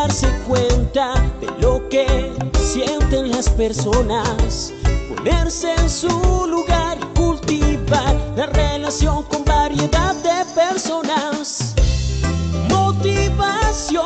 darse cuenta de lo que sienten las personas, ponerse en su lugar y cultivar la relación con variedad de personas. Motivación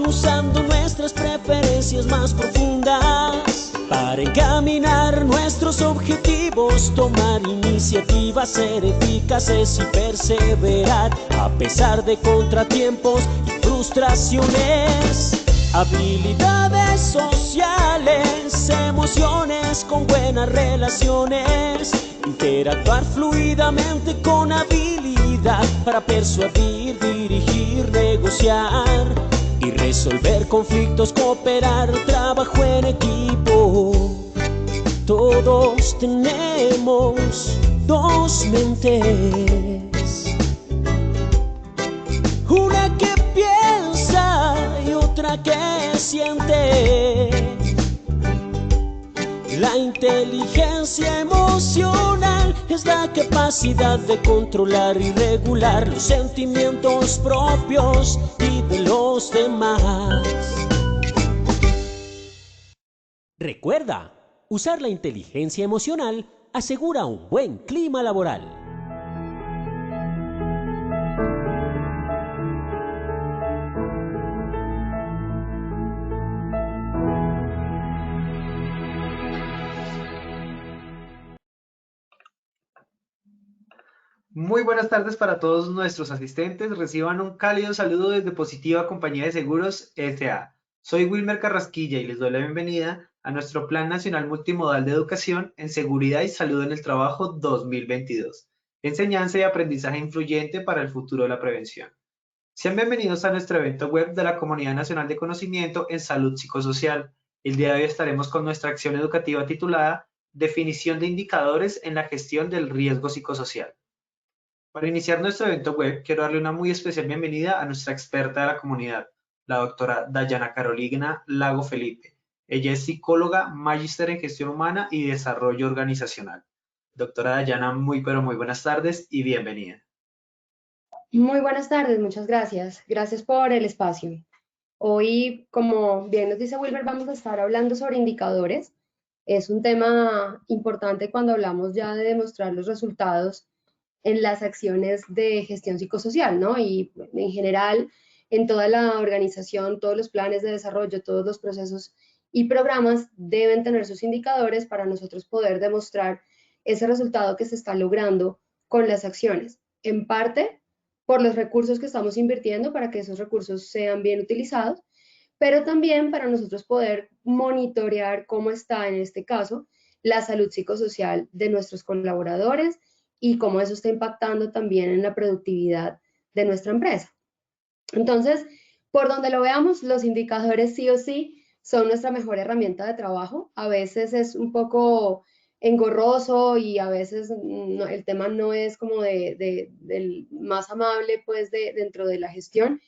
usando nuestras preferencias más profundas para encaminar nuestros objetivos, tomar iniciativas, ser eficaces y perseverar a pesar de contratiempos y frustraciones. Habilidades sociales, emociones con buenas relaciones, interactuar fluidamente con habilidad para persuadir, dirigir, negociar y resolver conflictos, cooperar, trabajo en equipo. Todos tenemos dos mentes, una que piensa y otra que siente. La inteligencia emocional es la capacidad de controlar y regular los sentimientos propios y de los demás. Recuerda, usar la inteligencia emocional asegura un buen clima laboral. Muy buenas tardes para todos nuestros asistentes. Reciban un cálido saludo desde Positiva Compañía de Seguros S.A. Soy Wilmer Carrasquilla y les doy la bienvenida a nuestro Plan Nacional Multimodal de Educación en Seguridad y Salud en el Trabajo 2022. Enseñanza y aprendizaje influyente para el futuro de la prevención. Sean bienvenidos a nuestro evento web de la Comunidad Nacional de Conocimiento en Salud Psicosocial. El día de hoy estaremos con nuestra acción educativa titulada Definición de indicadores en la gestión del riesgo psicosocial. Para iniciar nuestro evento web, quiero darle una muy especial bienvenida a nuestra experta de la comunidad, la doctora Dayana Carolina Lago Felipe. Ella es psicóloga, magíster en gestión humana y desarrollo organizacional. Doctora Dayana, muy pero muy buenas tardes y bienvenida. Muy buenas tardes, muchas gracias. Gracias por el espacio. Hoy, como bien nos dice Wilber, vamos a estar hablando sobre indicadores. Es un tema importante cuando hablamos ya de demostrar los resultados en las acciones de gestión psicosocial, ¿no? Y en general, en toda la organización, todos los planes de desarrollo, todos los procesos y programas deben tener sus indicadores para nosotros poder demostrar ese resultado que se está logrando con las acciones. En parte, por los recursos que estamos invirtiendo para que esos recursos sean bien utilizados, pero también para nosotros poder monitorear cómo está, en este caso, la salud psicosocial de nuestros colaboradores y cómo eso está impactando también en la productividad de nuestra empresa. Entonces, por donde lo veamos, los indicadores sí o sí son nuestra mejor herramienta de trabajo. A veces es un poco engorroso y a veces no, el tema no es como del más amable pues dentro de la gestión.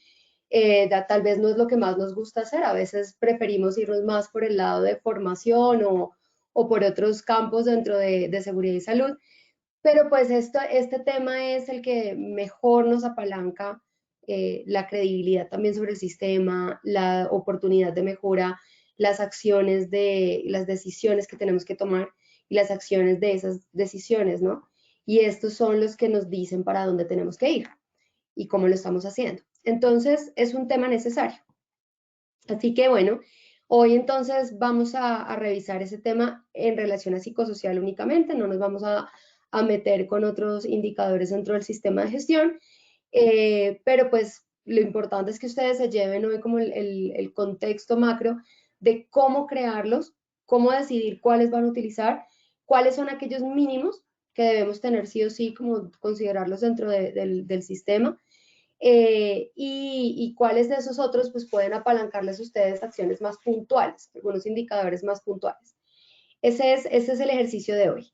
Tal vez no es lo que más nos gusta hacer. A veces preferimos irnos más por el lado de formación o por otros campos dentro de seguridad y salud. Pero pues este tema es el que mejor nos apalanca la credibilidad también sobre el sistema, la oportunidad de mejora, las acciones las decisiones que tenemos que tomar y las acciones de esas decisiones, ¿no? Y estos son los que nos dicen para dónde tenemos que ir y cómo lo estamos haciendo. Entonces, es un tema necesario. Así que bueno, hoy entonces vamos a revisar ese tema en relación a psicosocial únicamente, no nos vamos a meter con otros indicadores dentro del sistema de gestión, pero pues lo importante es que ustedes se lleven hoy como el contexto macro de cómo crearlos, cómo decidir cuáles van a utilizar, cuáles son aquellos mínimos que debemos tener sí o sí, como considerarlos dentro del sistema, y cuáles de esos otros pues pueden apalancarles a ustedes acciones más puntuales, algunos indicadores más puntuales. Ese es el ejercicio de hoy.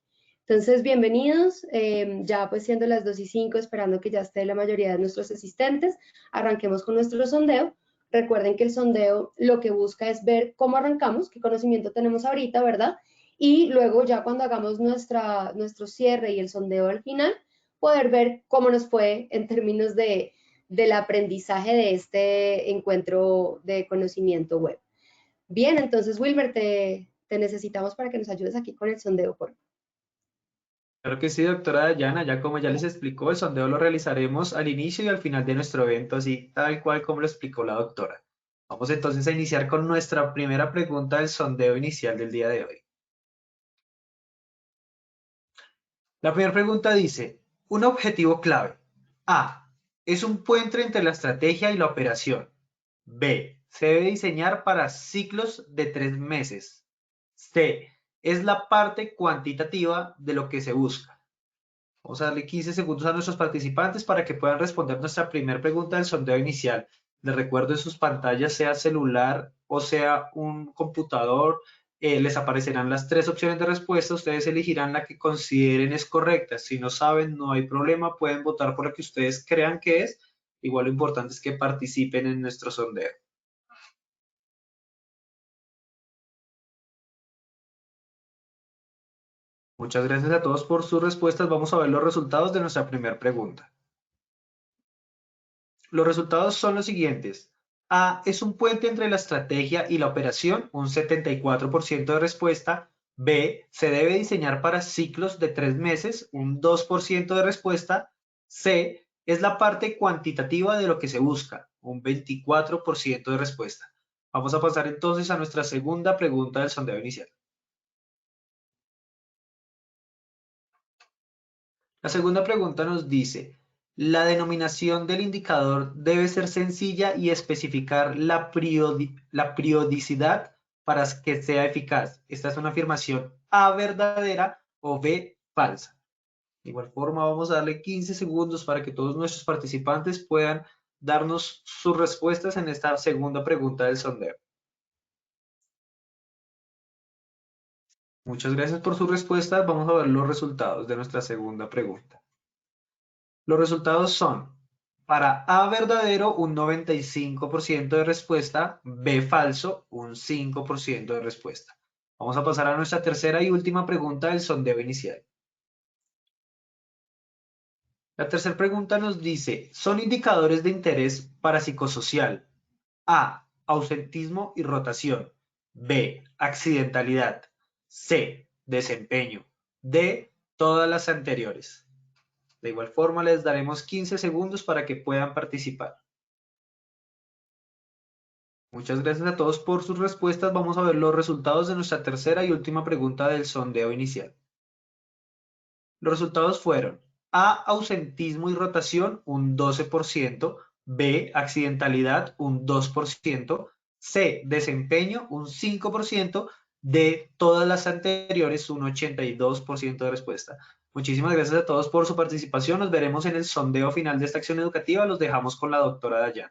Entonces, bienvenidos, ya pues siendo las 2:05, esperando que ya esté la mayoría de nuestros asistentes, arranquemos con nuestro sondeo. Recuerden que el sondeo lo que busca es ver cómo arrancamos, qué conocimiento tenemos ahorita, ¿verdad? Y luego ya cuando hagamos nuestro cierre y el sondeo al final, poder ver cómo nos fue en términos de del aprendizaje de este encuentro de conocimiento web. Bien, entonces Wilmer, te necesitamos para que nos ayudes aquí con el sondeo, por favor. Claro que sí, doctora Dayana, ya como ya les explicó, el sondeo lo realizaremos al inicio y al final de nuestro evento, así tal cual como lo explicó la doctora. Vamos entonces a iniciar con nuestra primera pregunta del sondeo inicial del día de hoy. La primera pregunta dice, un objetivo clave. A. Es un puente entre la estrategia y la operación. B. Se debe diseñar para ciclos de 3 meses. C. Es la parte cuantitativa de lo que se busca. Vamos a darle 15 segundos a nuestros participantes para que puedan responder nuestra primera pregunta del sondeo inicial. Les recuerdo en sus pantallas, sea celular o sea un computador, les aparecerán las 3 opciones de respuesta. Ustedes elegirán la que consideren es correcta. Si no saben, no hay problema, pueden votar por la que ustedes crean que es. Igual lo importante es que participen en nuestro sondeo. Muchas gracias a todos por sus respuestas. Vamos a ver los resultados de nuestra primera pregunta. Los resultados son los siguientes. A es un puente entre la estrategia y la operación, un 74% de respuesta. B se debe diseñar para ciclos de 3 meses, un 2% de respuesta. C es la parte cuantitativa de lo que se busca, un 24% de respuesta. Vamos a pasar entonces a nuestra segunda pregunta del sondeo inicial. La segunda pregunta nos dice, la denominación del indicador debe ser sencilla y especificar la periodicidad para que sea eficaz. Esta es una afirmación A verdadera o B falsa. De igual forma vamos a darle 15 segundos para que todos nuestros participantes puedan darnos sus respuestas en esta segunda pregunta del sondeo. Muchas gracias por su respuesta. Vamos a ver los resultados de nuestra segunda pregunta. Los resultados son, para A verdadero, un 95% de respuesta, B falso, un 5% de respuesta. Vamos a pasar a nuestra tercera y última pregunta del sondeo inicial. La tercera pregunta nos dice, ¿son indicadores de interés parapsicosocial? A, ausentismo y rotación. B, accidentalidad. C, desempeño. D, todas las anteriores. De igual forma, les daremos 15 segundos para que puedan participar. Muchas gracias a todos por sus respuestas. Vamos a ver los resultados de nuestra tercera y última pregunta del sondeo inicial. Los resultados fueron A, ausentismo y rotación, un 12%, B, accidentalidad, un 2%, C, desempeño, un 5%, D, todas las anteriores, un 82% de respuesta. Muchísimas gracias a todos por su participación. Nos veremos en el sondeo final de esta acción educativa. Los dejamos con la doctora Dayana.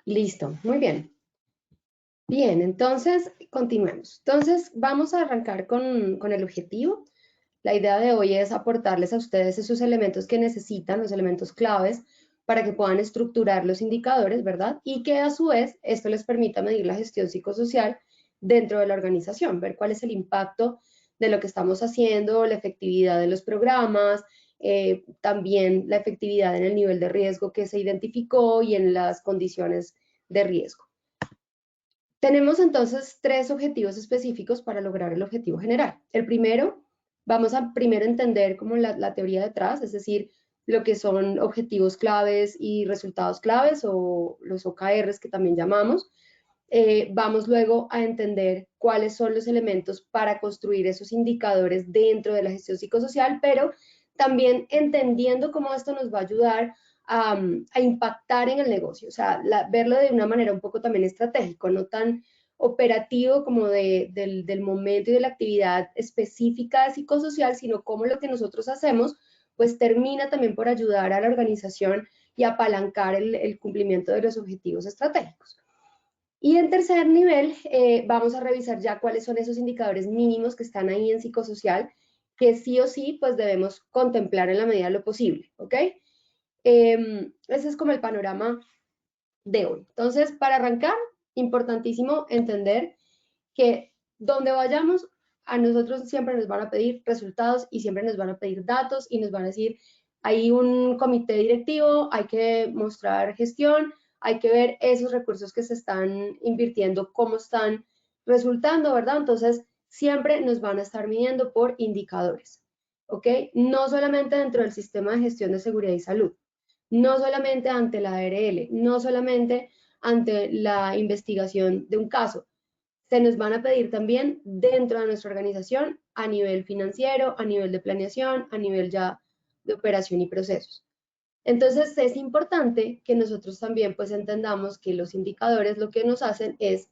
Listo, muy bien. Bien, entonces continuemos. Entonces vamos a arrancar con el objetivo. La idea de hoy es aportarles a ustedes esos elementos que necesitan, los elementos claves, para que puedan estructurar los indicadores, ¿verdad? Y que a su vez esto les permita medir la gestión psicosocial dentro de la organización, ver cuál es el impacto de lo que estamos haciendo, la efectividad de los programas, también la efectividad en el nivel de riesgo que se identificó y en las condiciones de riesgo. Tenemos entonces 3 objetivos específicos para lograr el objetivo general. El primero, vamos a primero entender como la teoría detrás, es decir, lo que son objetivos claves y resultados claves o los OKRs que también llamamos. Vamos luego a entender cuáles son los elementos para construir esos indicadores dentro de la gestión psicosocial, pero también entendiendo cómo esto nos va a ayudar a impactar en el negocio, o sea, verlo de una manera un poco también estratégico, no tan operativo como del momento y de la actividad específica de psicosocial, sino cómo lo que nosotros hacemos pues termina también por ayudar a la organización y apalancar el cumplimiento de los objetivos estratégicos. Y en tercer nivel, vamos a revisar ya cuáles son esos indicadores mínimos que están ahí en psicosocial, que sí o sí pues debemos contemplar en la medida de lo posible, ¿ok? Ese es como el panorama de hoy. Entonces, para arrancar, importantísimo entender que donde vayamos, a nosotros siempre nos van a pedir resultados y siempre nos van a pedir datos y nos van a decir hay un comité directivo, hay que mostrar gestión, hay que ver esos recursos que se están invirtiendo, cómo están resultando, ¿verdad? Entonces, siempre nos van a estar midiendo por indicadores, ¿ok? No solamente dentro del sistema de gestión de seguridad y salud, no solamente ante la ARL, no solamente ante la investigación de un caso. Se nos van a pedir también dentro de nuestra organización a nivel financiero, a nivel de planeación, a nivel ya de operación y procesos. Entonces es importante que nosotros también pues entendamos que los indicadores lo que nos hacen es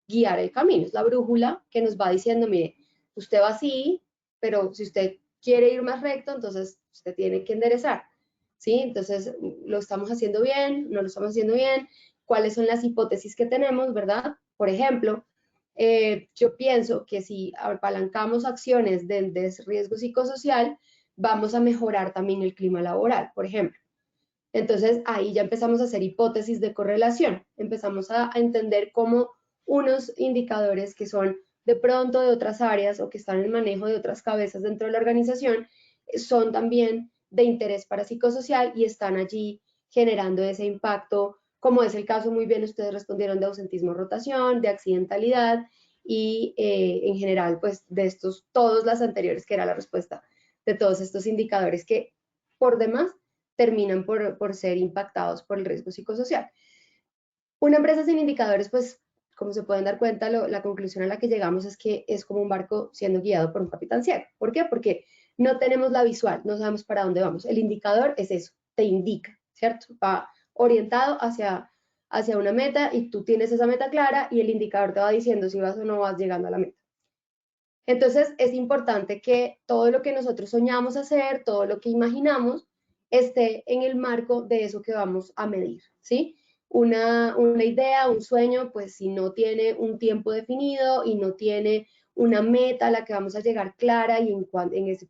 guiar el camino, es la brújula que nos va diciendo, mire, usted va así, pero si usted quiere ir más recto, entonces usted tiene que enderezar, ¿sí? Entonces, ¿lo estamos haciendo bien? ¿No lo estamos haciendo bien? ¿Cuáles son las hipótesis que tenemos, verdad? Por ejemplo, yo pienso que si apalancamos acciones del riesgo psicosocial, vamos a mejorar también el clima laboral, por ejemplo. Entonces, ahí ya empezamos a hacer hipótesis de correlación, empezamos a entender cómo unos indicadores que son de pronto de otras áreas o que están en el manejo de otras cabezas dentro de la organización son también de interés para psicosocial y están allí generando ese impacto, como es el caso, muy bien ustedes respondieron, de ausentismo, rotación, de accidentalidad y en general, pues de estos, todos las anteriores, que era la respuesta de todos estos indicadores que por demás terminan por ser impactados por el riesgo psicosocial. Una empresa sin indicadores, pues, como se pueden dar cuenta, la conclusión a la que llegamos es que es como un barco siendo guiado por un capitán ciego. ¿Por qué? Porque no tenemos la visual, no sabemos para dónde vamos. El indicador es eso, te indica, ¿cierto? Va orientado hacia una meta y tú tienes esa meta clara y el indicador te va diciendo si vas o no vas llegando a la meta. Entonces, es importante que todo lo que nosotros soñamos hacer, todo lo que imaginamos, esté en el marco de eso que vamos a medir, ¿sí? Una idea, un sueño, pues si no tiene un tiempo definido y no tiene una meta a la que vamos a llegar clara y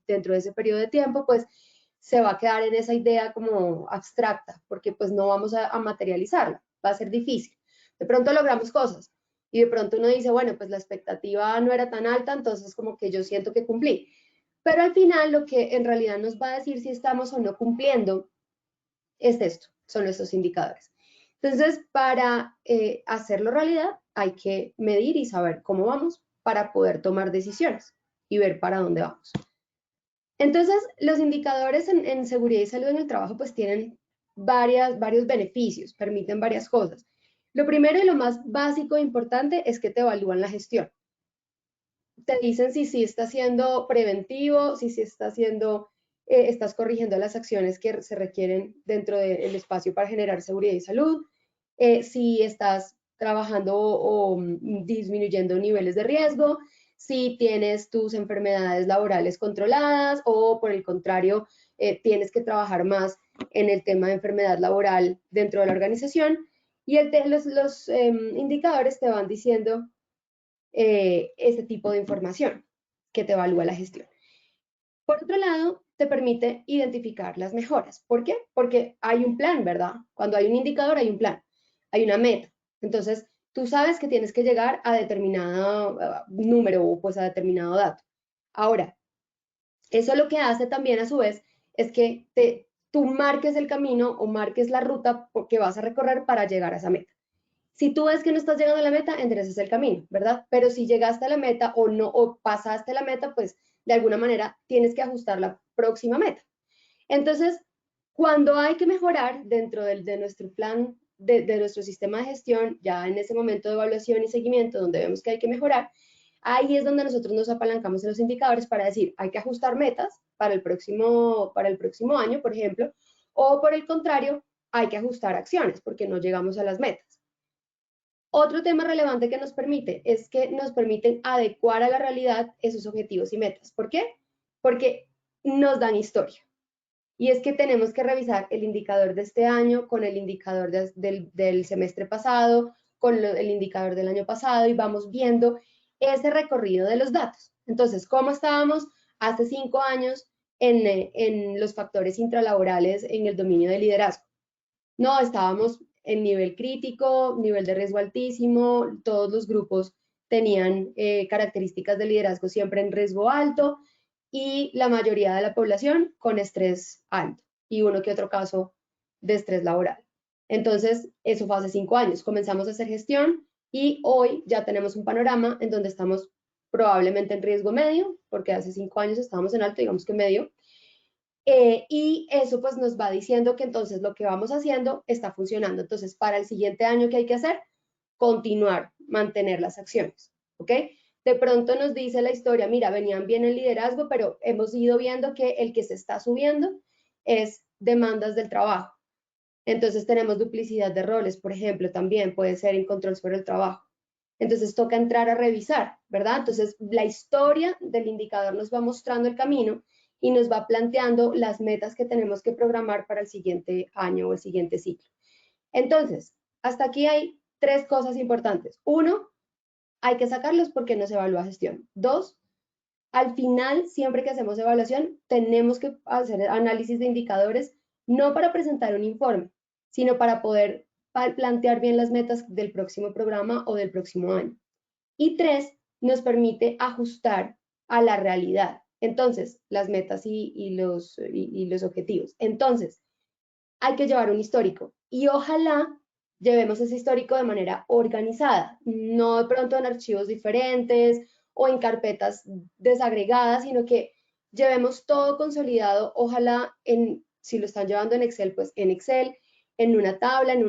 dentro de ese periodo de tiempo, pues se va a quedar en esa idea como abstracta, porque pues no vamos a materializarla, va a ser difícil. De pronto logramos cosas, y de pronto uno dice, bueno, pues la expectativa no era tan alta, entonces como que yo siento que cumplí. Pero al final lo que en realidad nos va a decir si estamos o no cumpliendo es esto, son estos indicadores. Entonces, para hacerlo realidad, hay que medir y saber cómo vamos para poder tomar decisiones y ver para dónde vamos. Entonces, los indicadores en seguridad y salud en el trabajo pues tienen varios beneficios, permiten varias cosas. Lo primero y lo más básico e importante es que te evalúan la gestión. Te dicen si sí está siendo preventivo, si sí está haciendo, estás corrigiendo las acciones que se requieren dentro del espacio para generar seguridad y salud, si estás trabajando o disminuyendo niveles de riesgo, si tienes tus enfermedades laborales controladas o por el contrario, tienes que trabajar más en el tema de enfermedad laboral dentro de la organización. Y los indicadores te van diciendo este tipo de información que te evalúa la gestión. Por otro lado, te permite identificar las mejoras. ¿Por qué? Porque hay un plan, ¿verdad? Cuando hay un indicador hay un plan, hay una meta. Entonces, tú sabes que tienes que llegar a determinado número o pues a determinado dato. Ahora, eso lo que hace también a su vez es que tú marques el camino o marques la ruta que vas a recorrer para llegar a esa meta. Si tú ves que no estás llegando a la meta, enderezas el camino, ¿verdad? Pero si llegaste a la meta o no, o pasaste la meta, pues de alguna manera tienes que ajustar la próxima meta. Entonces, cuando hay que mejorar dentro de nuestro plan, de nuestro sistema de gestión, ya en ese momento de evaluación y seguimiento, donde vemos que hay que mejorar, ahí es donde nosotros nos apalancamos en los indicadores para decir, hay que ajustar metas para el próximo año, por ejemplo, o por el contrario, hay que ajustar acciones porque no llegamos a las metas. Otro tema relevante que nos permite es que nos permiten adecuar a la realidad esos objetivos y metas. ¿Por qué? Porque nos dan historia. Y es que tenemos que revisar el indicador de este año con el indicador del semestre pasado, con el indicador del año pasado y vamos viendo ese recorrido de los datos. Entonces, ¿cómo estábamos hace 5 años en los factores intralaborales en el dominio de liderazgo? No, estábamos en nivel crítico, nivel de riesgo altísimo, todos los grupos tenían características de liderazgo siempre en riesgo alto y la mayoría de la población con estrés alto. y uno que otro caso de estrés laboral. Entonces, eso fue hace 5 años. Comenzamos a hacer gestión y hoy ya tenemos un panorama en donde estamos probablemente en riesgo medio, porque hace 5 años estábamos en alto, digamos que medio, y eso pues nos va diciendo que entonces lo que vamos haciendo está funcionando. Entonces, para el siguiente año, ¿qué hay que hacer? Continuar, mantener las acciones, ¿ok? De pronto nos dice la historia, mira, venían bien el liderazgo, pero hemos ido viendo que el que se está subiendo es demandas del trabajo. Entonces tenemos duplicidad de roles, por ejemplo, también puede ser en control sobre el trabajo. Entonces toca entrar a revisar, ¿verdad? Entonces la historia del indicador nos va mostrando el camino y nos va planteando las metas que tenemos que programar para el siguiente año o el siguiente ciclo. Entonces, hasta aquí hay 3 cosas importantes. 1, hay que sacarlos porque no se evalúa gestión. 2, al final, siempre que hacemos evaluación, tenemos que hacer análisis de indicadores, no para presentar un informe, sino para poder plantear bien las metas del próximo programa o del próximo año. Y 3, nos permite ajustar a la realidad. Entonces, las metas y los objetivos. Entonces, hay que llevar un histórico y ojalá llevemos ese histórico de manera organizada, no de pronto en archivos diferentes o en carpetas desagregadas, sino que llevemos todo consolidado, ojalá si lo están llevando en Excel, pues en Excel, en una tabla, en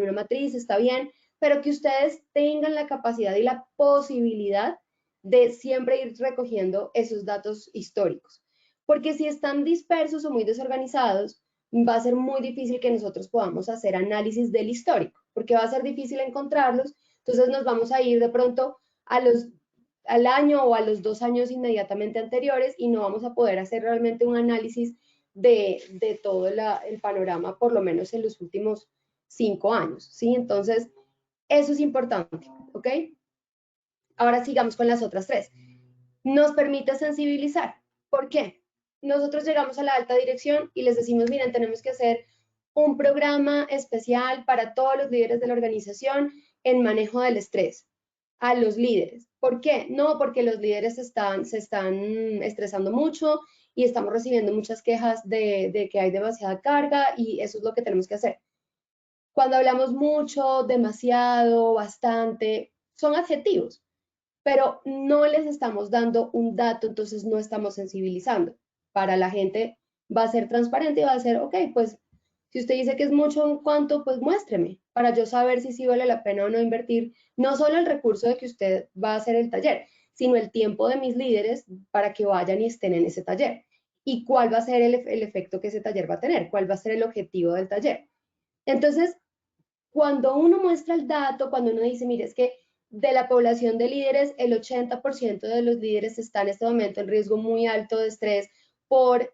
una matriz, está bien, pero que ustedes tengan la capacidad y la posibilidad de siempre ir recogiendo esos datos históricos. Porque si están dispersos o muy desorganizados, va a ser muy difícil que nosotros podamos hacer análisis del histórico, porque va a ser difícil encontrarlos, entonces nos vamos a ir de pronto al año o a los 2 años inmediatamente anteriores y no vamos a poder hacer realmente un análisis de todo el panorama, por lo menos en los últimos 5 años, ¿sí? Entonces, eso es importante, ¿ok? Ahora sigamos con las otras 3. Nos permite sensibilizar. ¿Por qué? Nosotros llegamos a la alta dirección y les decimos, miren, tenemos que hacer un programa especial para todos los líderes de la organización en manejo del estrés a los líderes. ¿Por qué? No, porque los líderes se están estresando mucho y estamos recibiendo muchas quejas de que hay demasiada carga y eso es lo que tenemos que hacer. Cuando hablamos mucho, demasiado, bastante, son adjetivos, pero no les estamos dando un dato, entonces no estamos sensibilizando. Para la gente va a ser transparente y va a ser, ok, pues si usted dice que es mucho, ¿en cuánto? Pues muéstreme, para yo saber si sí vale la pena o no invertir, no solo el recurso de que usted va a hacer el taller, sino el tiempo de mis líderes para que vayan y estén en ese taller. ¿Y cuál va a ser el efecto que ese taller va a tener? ¿Cuál va a ser el objetivo del taller? Entonces, cuando uno muestra el dato, cuando uno dice, mire, es que de la población de líderes, el 80% de los líderes está en este momento en riesgo muy alto de estrés por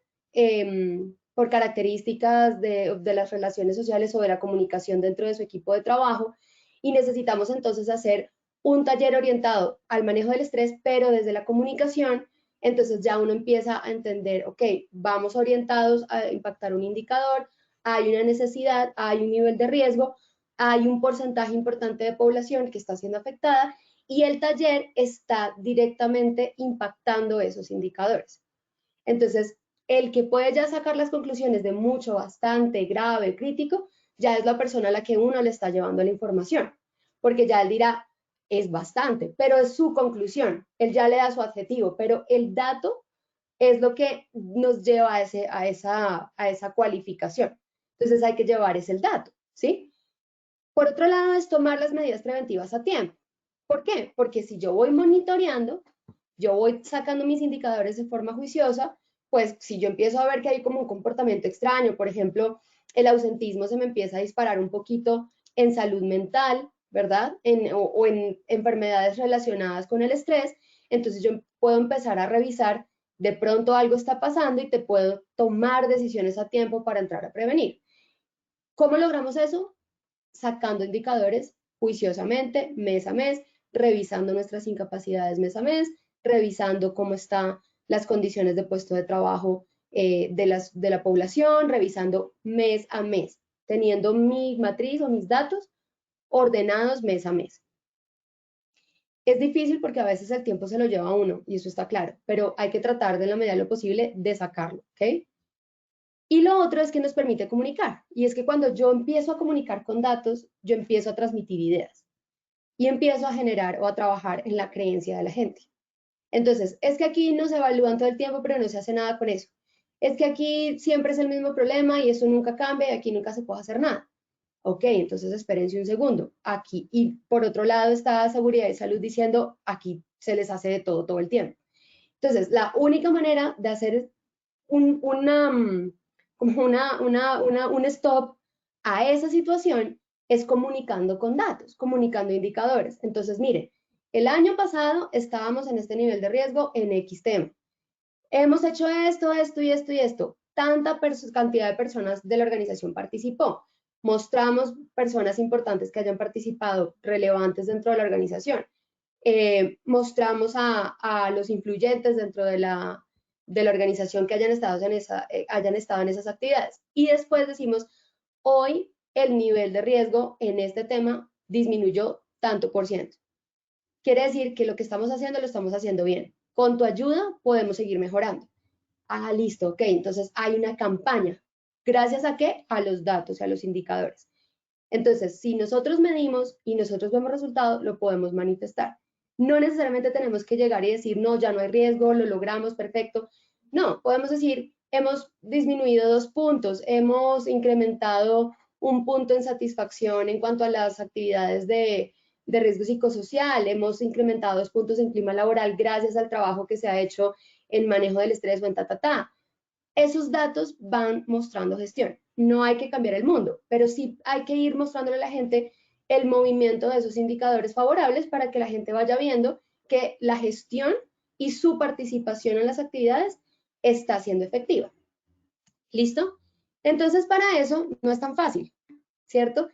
características de las relaciones sociales o de la comunicación dentro de su equipo de trabajo, y necesitamos entonces hacer un taller orientado al manejo del estrés, pero desde la comunicación. Entonces ya uno empieza a entender, ok, vamos orientados a impactar un indicador, hay una necesidad, hay un nivel de riesgo, hay un porcentaje importante de población que está siendo afectada y el taller está directamente impactando esos indicadores. Entonces, el que puede ya sacar las conclusiones de mucho, bastante, grave, crítico, ya es la persona a la que uno le está llevando la información, porque ya él dirá, es bastante, pero es su conclusión, él ya le da su adjetivo, pero el dato es lo que nos lleva a esa cualificación. Entonces hay que llevar ese dato, ¿sí? Por otro lado, es tomar las medidas preventivas a tiempo. ¿Por qué? Porque si yo voy monitoreando, yo voy sacando mis indicadores de forma juiciosa, pues si yo empiezo a ver que hay como un comportamiento extraño, por ejemplo, el ausentismo se me empieza a disparar un poquito en salud mental, ¿verdad? O en enfermedades relacionadas con el estrés, entonces yo puedo empezar a revisar, de pronto algo está pasando y te puedo tomar decisiones a tiempo para entrar a prevenir. ¿Cómo logramos eso? Sacando indicadores juiciosamente, mes a mes, revisando nuestras incapacidades mes a mes, revisando cómo están las condiciones de puesto de trabajo de la población, revisando mes a mes, teniendo mi matriz o mis datos ordenados mes a mes. Es difícil porque a veces el tiempo se lo lleva a uno y eso está claro, pero hay que tratar de la medida de lo posible de sacarlo, ¿ok? Y lo otro es que nos permite comunicar. Y es que cuando yo empiezo a comunicar con datos, yo empiezo a transmitir ideas y empiezo a generar o a trabajar en la creencia de la gente. Entonces, es que aquí nos evalúan todo el tiempo, pero no se hace nada con eso. Es que aquí siempre es el mismo problema y eso nunca cambia y aquí nunca se puede hacer nada. Ok, entonces espérense un segundo. Aquí, y por otro lado está Seguridad y Salud diciendo, aquí se les hace de todo el tiempo. Entonces, la única manera de hacer un stop a esa situación es comunicando con datos, comunicando indicadores. Entonces, miren, el año pasado estábamos en este nivel de riesgo en X tema. Hemos hecho esto, esto y esto y esto. Tanta cantidad de personas de la organización participó. Mostramos personas importantes que hayan participado, relevantes dentro de la organización. Mostramos a los influyentes dentro de la organización que hayan estado en esas actividades. Y después decimos, hoy el nivel de riesgo en este tema disminuyó tanto por ciento. Quiere decir que lo que estamos haciendo lo estamos haciendo bien. Con tu ayuda podemos seguir mejorando. Ah, listo, ok. Entonces hay una campaña. ¿Gracias a qué? A los datos y a los indicadores. Entonces, si nosotros medimos y nosotros vemos resultados, lo podemos manifestar. No necesariamente tenemos que llegar y decir, no, ya no hay riesgo, lo logramos, perfecto. No, podemos decir, hemos disminuido 2 puntos, hemos incrementado 1 punto en satisfacción en cuanto a las actividades de riesgo psicosocial, hemos incrementado 2 puntos en clima laboral gracias al trabajo que se ha hecho en manejo del estrés o en ta. Esos datos van mostrando gestión. No hay que cambiar el mundo, pero sí hay que ir mostrándole a la gente el movimiento de esos indicadores favorables para que la gente vaya viendo que la gestión y su participación en las actividades está siendo efectiva. ¿Listo? Entonces, para eso no es tan fácil, ¿cierto?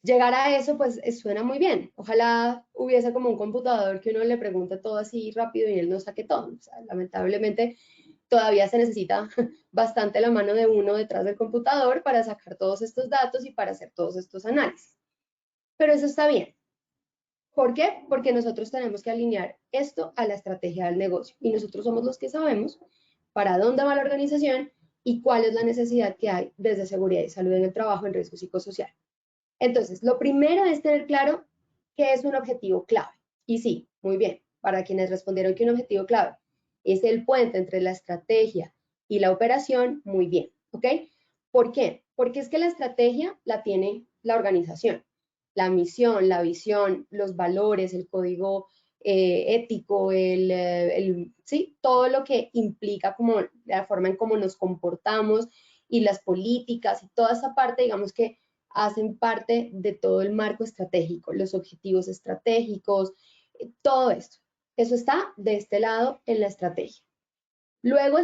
Llegar a eso, pues suena muy bien. Ojalá hubiese como un computador que uno le pregunte todo así rápido y él no saque todo. O sea, lamentablemente, todavía se necesita bastante la mano de uno detrás del computador para sacar todos estos datos y para hacer todos estos análisis. Pero eso está bien. ¿Por qué? Porque nosotros tenemos que alinear esto a la estrategia del negocio y nosotros somos los que sabemos para dónde va la organización y cuál es la necesidad que hay desde seguridad y salud en el trabajo en riesgo psicosocial. Entonces, lo primero es tener claro qué es un objetivo clave. Y sí, muy bien, para quienes respondieron que un objetivo clave es el puente entre la estrategia y la operación, muy bien, ¿ok? ¿Por qué? Porque es que la estrategia la tiene la organización. La misión, la visión, los valores, el código ético, sí, todo lo que implica como la forma en cómo nos comportamos y las políticas y toda esa parte, digamos que hacen parte de todo el marco estratégico, los objetivos estratégicos, todo esto. Eso está de este lado en la estrategia. Luego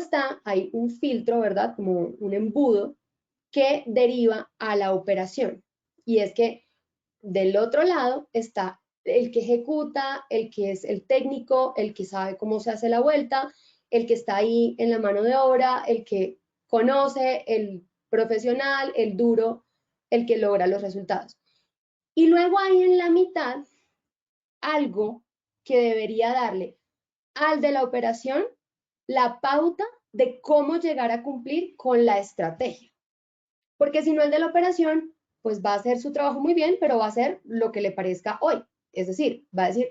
hay un filtro, ¿verdad? Como un embudo que deriva a la operación. Y es que del otro lado está el que ejecuta, el que es el técnico, el que sabe cómo se hace la vuelta, el que está ahí en la mano de obra, el que conoce, el profesional, el duro, el que logra los resultados. Y luego hay en la mitad algo que debería darle al de la operación la pauta de cómo llegar a cumplir con la estrategia. Porque si no, el de la operación, pues va a hacer su trabajo muy bien, pero va a hacer lo que le parezca hoy. Es decir, va a decir,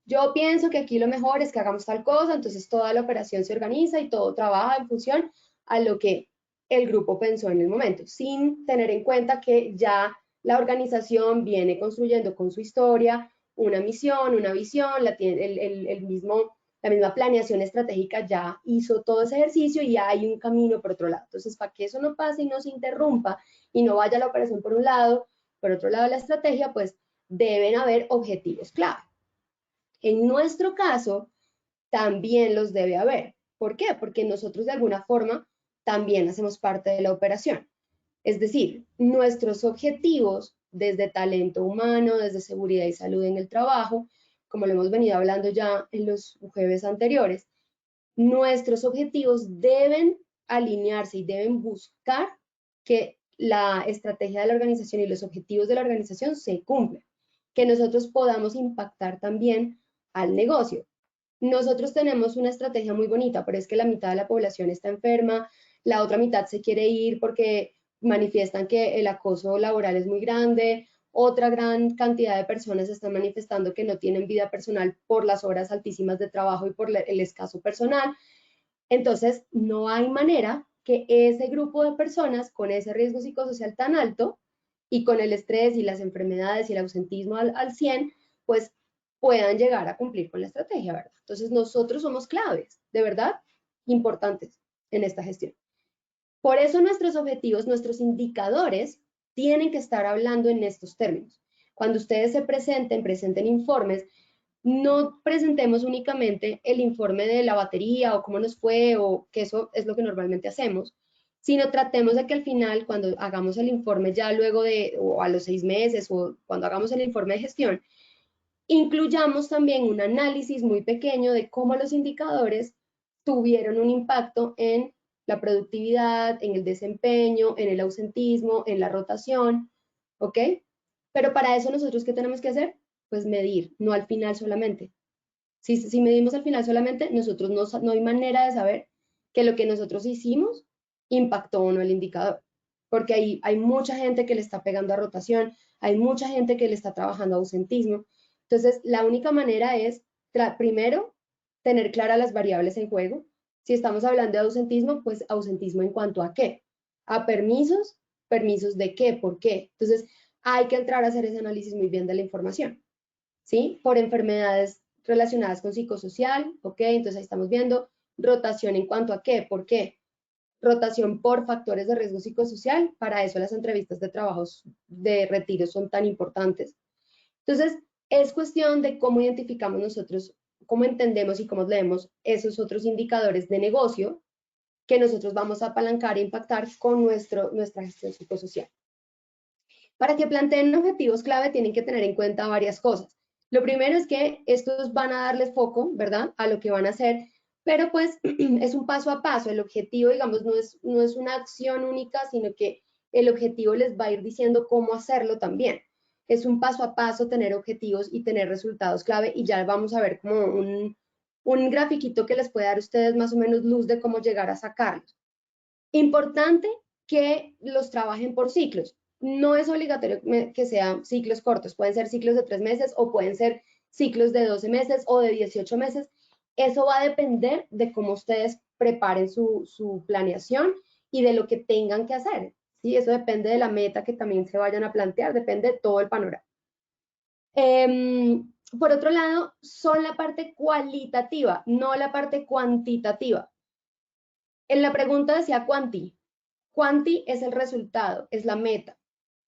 yo pienso que aquí lo mejor es que hagamos tal cosa, entonces toda la operación se organiza y todo trabaja en función a lo que el grupo pensó en el momento, sin tener en cuenta que ya la organización viene construyendo con su historia una misión, una visión, la misma planeación estratégica ya hizo todo ese ejercicio y hay un camino por otro lado. Entonces, para que eso no pase y no se interrumpa y no vaya la operación por un lado, por otro lado la estrategia, pues deben haber objetivos clave. En nuestro caso, también los debe haber. ¿Por qué? Porque nosotros de alguna forma también hacemos parte de la operación. Es decir, nuestros objetivos desde talento humano, desde seguridad y salud en el trabajo, como lo hemos venido hablando ya en los jueves anteriores, nuestros objetivos deben alinearse y deben buscar que la estrategia de la organización y los objetivos de la organización se cumplan, que nosotros podamos impactar también al negocio. Nosotros tenemos una estrategia muy bonita, pero es que la mitad de la población está enferma, la otra mitad se quiere ir porque manifiestan que el acoso laboral es muy grande, otra gran cantidad de personas están manifestando que no tienen vida personal por las horas altísimas de trabajo y por el escaso personal. Entonces, no hay manera que ese grupo de personas con ese riesgo psicosocial tan alto y con el estrés y las enfermedades y el ausentismo al 100, pues puedan llegar a cumplir con la estrategia, ¿verdad? Entonces, nosotros somos claves, de verdad, importantes en esta gestión. Por eso nuestros objetivos, nuestros indicadores, tienen que estar hablando en estos términos. Cuando ustedes se presenten informes, no presentemos únicamente el informe de la batería o cómo nos fue, o que eso es lo que normalmente hacemos, sino tratemos de que al final, cuando hagamos el informe ya luego de, o a los 6 meses, o cuando hagamos el informe de gestión, incluyamos también un análisis muy pequeño de cómo los indicadores tuvieron un impacto en la productividad, en el desempeño, en el ausentismo, en la rotación, ¿ok? Pero para eso nosotros, ¿qué tenemos que hacer? Pues medir, no al final solamente. Si medimos al final solamente, nosotros no hay manera de saber que lo que nosotros hicimos impactó o no el indicador, porque hay mucha gente que le está pegando a rotación, hay mucha gente que le está trabajando a ausentismo. Entonces, la única manera es, primero, tener claras las variables en juego. Si estamos hablando de ausentismo, pues ausentismo en cuanto a qué. A permisos, permisos de qué, por qué. Entonces, hay que entrar a hacer ese análisis muy bien de la información, ¿sí? Por enfermedades relacionadas con psicosocial, ¿ok? Entonces ahí estamos viendo rotación en cuanto a qué, por qué. Rotación por factores de riesgo psicosocial, para eso las entrevistas de trabajos de retiro son tan importantes. Entonces, es cuestión de cómo identificamos nosotros, cómo entendemos y cómo leemos esos otros indicadores de negocio que nosotros vamos a apalancar e impactar con nuestra gestión psicosocial. Para que planteen objetivos clave tienen que tener en cuenta varias cosas. Lo primero es que estos van a darles foco, ¿verdad?, a lo que van a hacer, pero pues es un paso a paso. El objetivo, digamos, no es una acción única, sino que el objetivo les va a ir diciendo cómo hacerlo también. Es un paso a paso tener objetivos y tener resultados clave, y ya vamos a ver como un grafiquito que les puede dar a ustedes más o menos luz de cómo llegar a sacarlos. Importante que los trabajen por ciclos. No es obligatorio que sean ciclos cortos, pueden ser ciclos de 3 meses o pueden ser ciclos de 12 meses o de 18 meses. Eso va a depender de cómo ustedes preparen su planeación y de lo que tengan que hacer, ¿sí? Eso depende de la meta que también se vayan a plantear, depende de todo el panorama. Por otro lado, son la parte cualitativa, no la parte cuantitativa. En la pregunta decía cuanti. Cuanti es el resultado, es la meta,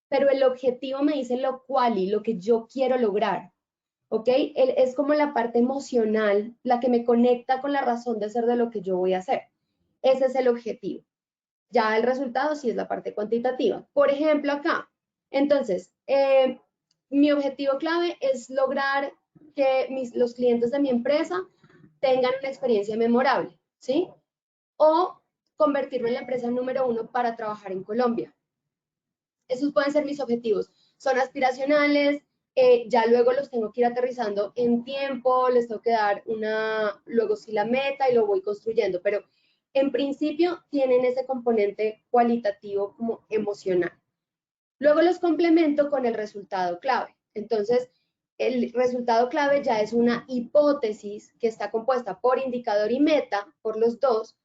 pero el objetivo me dice lo quali, lo que yo quiero lograr, ¿ok? Es como la parte emocional, la que me conecta con la razón de ser de lo que yo voy a hacer. Ese es el objetivo. Ya el resultado sí es la parte cuantitativa. Por ejemplo, acá. Entonces, mi objetivo clave es lograr que los clientes de mi empresa tengan una experiencia memorable, ¿sí? O convertirme en la empresa número 1 para trabajar en Colombia. Esos pueden ser mis objetivos. Son aspiracionales, ya luego los tengo que ir aterrizando en tiempo, les tengo que dar luego sí la meta y lo voy construyendo, pero en principio tienen ese componente cualitativo como emocional. Luego los complemento con el resultado clave. Entonces, el resultado clave ya es una hipótesis que está compuesta por indicador y meta, por los dos,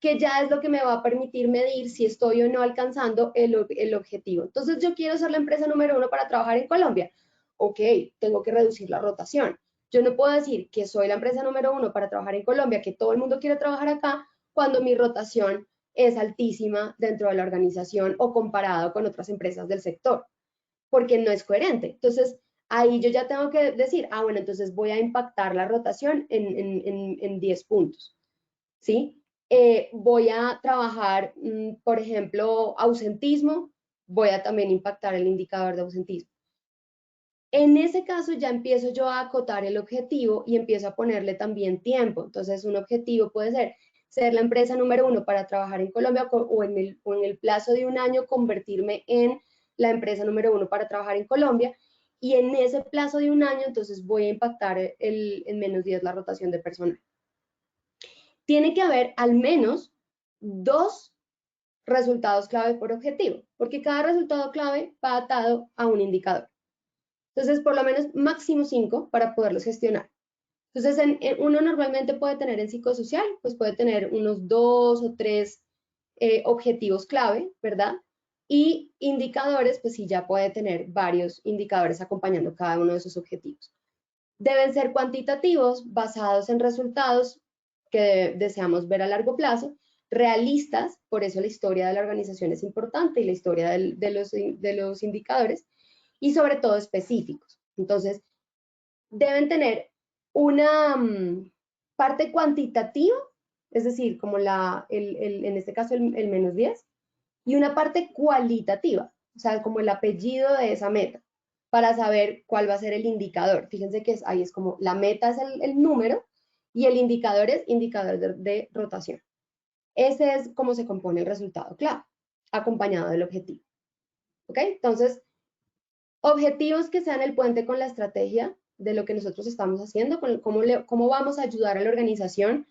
que ya es lo que me va a permitir medir si estoy o no alcanzando el objetivo. Entonces, yo quiero ser la empresa número 1 para trabajar en Colombia. Ok, tengo que reducir la rotación. Yo no puedo decir que soy la empresa número 1 para trabajar en Colombia, que todo el mundo quiere trabajar acá, cuando mi rotación es altísima dentro de la organización o comparado con otras empresas del sector, porque no es coherente. Entonces, ahí yo ya tengo que decir, bueno, entonces voy a impactar la rotación en 10 puntos, ¿sí? Voy a trabajar, por ejemplo, ausentismo, voy a también impactar el indicador de ausentismo. En ese caso ya empiezo yo a acotar el objetivo y empiezo a ponerle también tiempo. Entonces, un objetivo puede ser la empresa número 1 para trabajar en Colombia, o en el plazo de un año convertirme en la empresa número 1 para trabajar en Colombia, y en ese plazo de un año entonces voy a impactar en menos 10 la rotación de personal. Tiene que haber al menos 2 resultados clave por objetivo, porque cada resultado clave va atado a un indicador. Entonces, por lo menos máximo 5 para poderlos gestionar. Entonces, uno normalmente puede tener en psicosocial, pues puede tener unos 2 o 3 objetivos clave, ¿verdad? Y indicadores, pues sí, ya puede tener varios indicadores acompañando cada uno de esos objetivos. Deben ser cuantitativos, basados en resultados que deseamos ver a largo plazo, realistas, por eso la historia de la organización es importante y la historia de los indicadores, y sobre todo específicos. Entonces, deben tener una parte cuantitativa, es decir, como en este caso el menos 10, y una parte cualitativa, o sea, como el apellido de esa meta, para saber cuál va a ser el indicador. Fíjense que ahí es como la meta es el número y el indicador es indicador de rotación. Ese es cómo se compone el resultado clave, acompañado del objetivo. ¿Ok? Entonces, objetivos que sean el puente con la estrategia de lo que nosotros estamos haciendo, cómo vamos a ayudar a la organización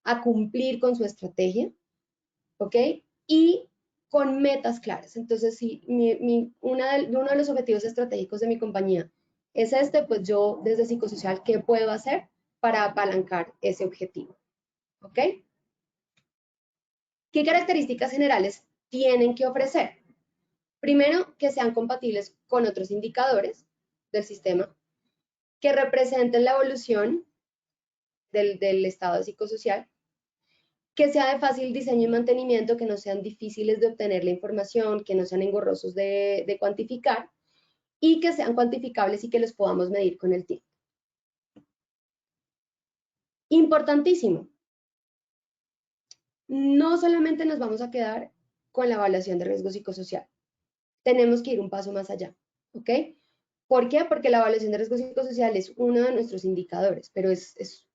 a cumplir con su estrategia, ¿ok? Y con metas claras. Entonces, si uno de los objetivos estratégicos de mi compañía es pues yo desde psicosocial, ¿qué puedo hacer para apalancar ese objetivo? ¿Ok? ¿Qué características generales tienen que ofrecer? Primero, que sean compatibles con otros indicadores del sistema, que representen la evolución del estado psicosocial, que sea de fácil diseño y mantenimiento, que no sean difíciles de obtener la información, que no sean engorrosos de cuantificar y que sean cuantificables y que los podamos medir con el tiempo. Importantísimo, no solamente nos vamos a quedar con la evaluación de riesgo psicosocial, tenemos que ir un paso más allá, ¿ok? ¿Por qué? Porque la evaluación de riesgo psicosocial es uno de nuestros indicadores, pero es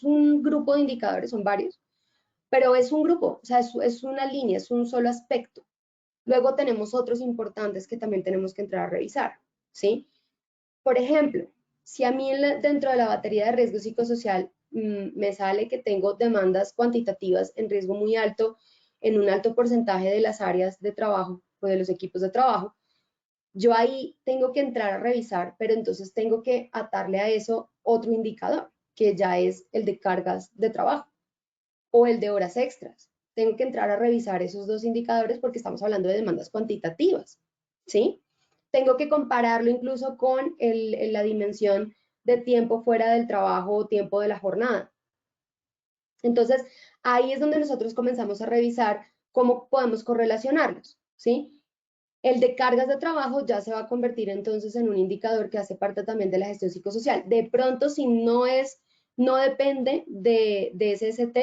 un grupo de indicadores, son varios, pero es un grupo, o sea, es una línea, es un solo aspecto. Luego tenemos otros importantes que también tenemos que entrar a revisar, ¿sí? Por ejemplo, si a mí dentro de la batería de riesgo psicosocial me sale que tengo demandas cuantitativas en riesgo muy alto, en un alto porcentaje de las áreas de trabajo o de los equipos de trabajo, yo ahí tengo que entrar a revisar, pero entonces tengo que atarle a eso otro indicador, que ya es el de cargas de trabajo o el de horas extras. Tengo que entrar a revisar esos dos indicadores porque estamos hablando de demandas cuantitativas, ¿sí? Tengo que compararlo incluso con la dimensión de tiempo fuera del trabajo o tiempo de la jornada. Entonces, ahí es donde nosotros comenzamos a revisar cómo podemos correlacionarlos, ¿sí? El de cargas de trabajo ya se va a convertir entonces en un indicador que hace parte también de la gestión psicosocial. De pronto, si no depende de SST,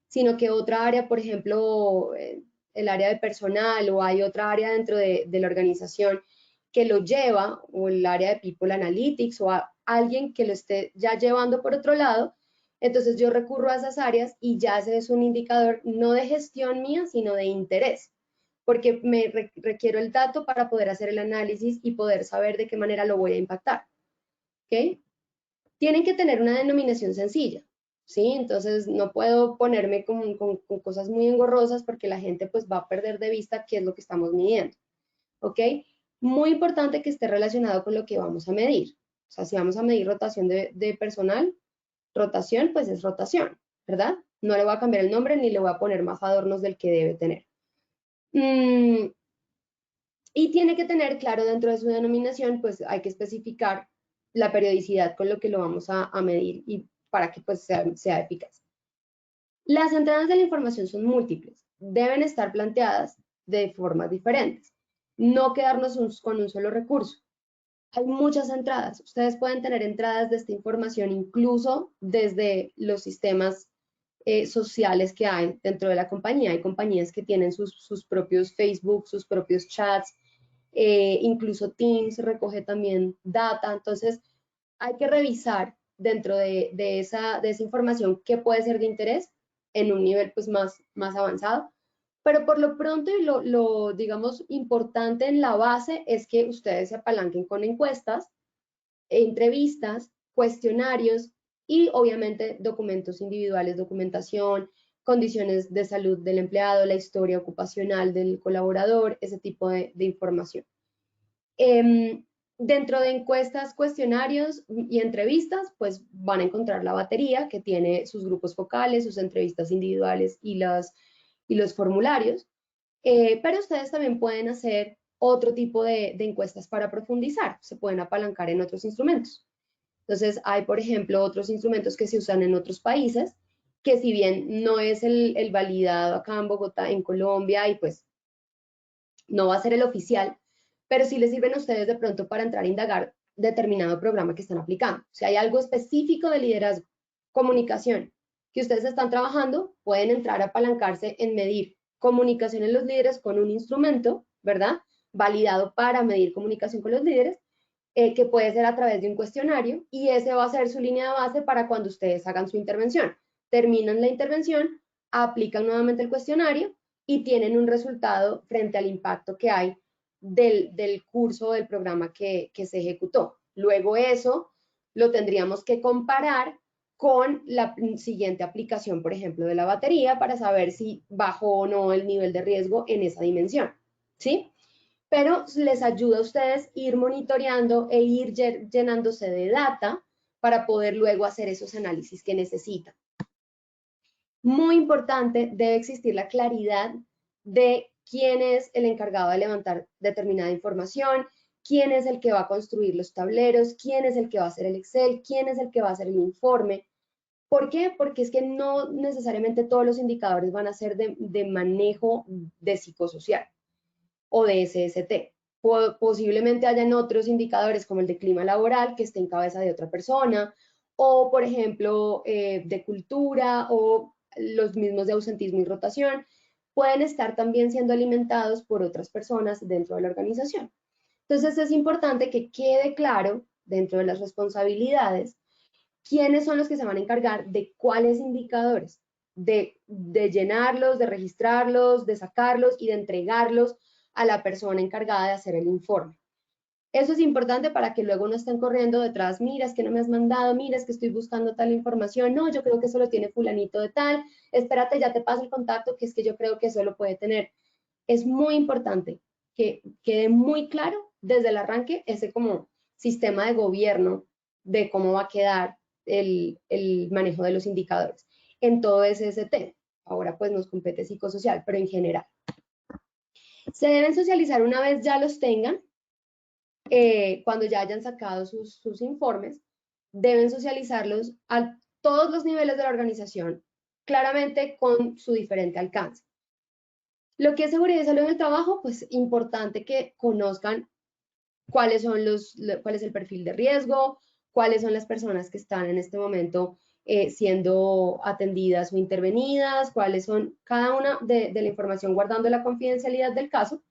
sino que otra área, por ejemplo, el área de personal o hay otra área dentro de la organización que lo lleva, o el área de People Analytics o alguien que lo esté ya llevando por otro lado, entonces yo recurro a esas áreas y ya ese es un indicador no de gestión mía, sino de interés, porque me requiero el dato para poder hacer el análisis y poder saber de qué manera lo voy a impactar. ¿Ok? Tienen que tener una denominación sencilla, ¿sí? Entonces no puedo ponerme con cosas muy engorrosas porque la gente pues va a perder de vista qué es lo que estamos midiendo. ¿Ok? Muy importante que esté relacionado con lo que vamos a medir. O sea, si vamos a medir rotación de personal, rotación, pues es rotación, ¿verdad? No le voy a cambiar el nombre ni le voy a poner más adornos del que debe tener. Y tiene que tener claro dentro de su denominación, pues hay que especificar la periodicidad con lo que lo vamos a medir y para que pues sea eficaz. Las entradas de la información son múltiples, deben estar planteadas de formas diferentes, no quedarnos con un solo recurso. Hay muchas entradas, ustedes pueden tener entradas de esta información incluso desde los sistemas sociales que hay dentro de la compañía. Hay compañías que tienen sus propios Facebook, sus propios chats, incluso Teams recoge también data, entonces hay que revisar dentro de esa información qué puede ser de interés en un nivel pues más avanzado, pero por lo pronto y lo digamos importante en la base es que ustedes se apalanquen con encuestas, entrevistas, cuestionarios y obviamente documentos individuales, documentación, condiciones de salud del empleado, la historia ocupacional del colaborador, ese tipo de información. Dentro de encuestas, cuestionarios y entrevistas, pues van a encontrar la batería que tiene sus grupos focales, sus entrevistas individuales y los formularios, pero ustedes también pueden hacer otro tipo de encuestas para profundizar, se pueden apalancar en otros instrumentos. Entonces, hay, por ejemplo, otros instrumentos que se usan en otros países, que si bien no es el validado acá en Bogotá, en Colombia, y pues no va a ser el oficial, pero sí les sirven a ustedes de pronto para entrar a indagar determinado programa que están aplicando. Si hay algo específico de liderazgo, comunicación, que ustedes están trabajando, pueden entrar a apalancarse en medir comunicación en los líderes con un instrumento, ¿verdad? Validado para medir comunicación con los líderes, que puede ser a través de un cuestionario, y ese va a ser su línea de base para cuando ustedes hagan su intervención. Terminan la intervención, aplican nuevamente el cuestionario y tienen un resultado frente al impacto que hay del curso o del programa que se ejecutó. Luego eso lo tendríamos que comparar con la siguiente aplicación, por ejemplo, de la batería, para saber si bajó o no el nivel de riesgo en esa dimensión, ¿sí? Pero les ayuda a ustedes ir monitoreando e ir llenándose de data para poder luego hacer esos análisis que necesitan. Muy importante, debe existir la claridad de quién es el encargado de levantar determinada información, quién es el que va a construir los tableros, quién es el que va a hacer el Excel, quién es el que va a hacer el informe. ¿Por qué? Porque es que no necesariamente todos los indicadores van a ser de manejo de psicosocial o de SST. Posiblemente hayan otros indicadores como el de clima laboral que esté en cabeza de otra persona, o por ejemplo de cultura, o los mismos de ausentismo y rotación, pueden estar también siendo alimentados por otras personas dentro de la organización. Entonces es importante que quede claro dentro de las responsabilidades quiénes son los que se van a encargar de cuáles indicadores, de llenarlos, de registrarlos, de sacarlos y de entregarlos a la persona encargada de hacer el informe. Eso es importante para que luego no estén corriendo detrás, mira, es que no me has mandado, mira, es que estoy buscando tal información, no, yo creo que eso lo tiene fulanito de tal, espérate, ya te paso el contacto, que es que yo creo que eso lo puede tener. Es muy importante que quede muy claro desde el arranque ese como sistema de gobierno de cómo va a quedar el manejo de los indicadores en todo SST. Ahora pues nos compete psicosocial, pero en general. Se deben socializar una vez ya los tengan, cuando ya hayan sacado sus informes, deben socializarlos a todos los niveles de la organización, claramente con su diferente alcance. Lo que es seguridad y salud en el trabajo, pues importante que conozcan cuál es el perfil de riesgo, cuáles son las personas que están en este momento siendo atendidas o intervenidas, cuáles son cada una de la información guardando la confidencialidad del caso,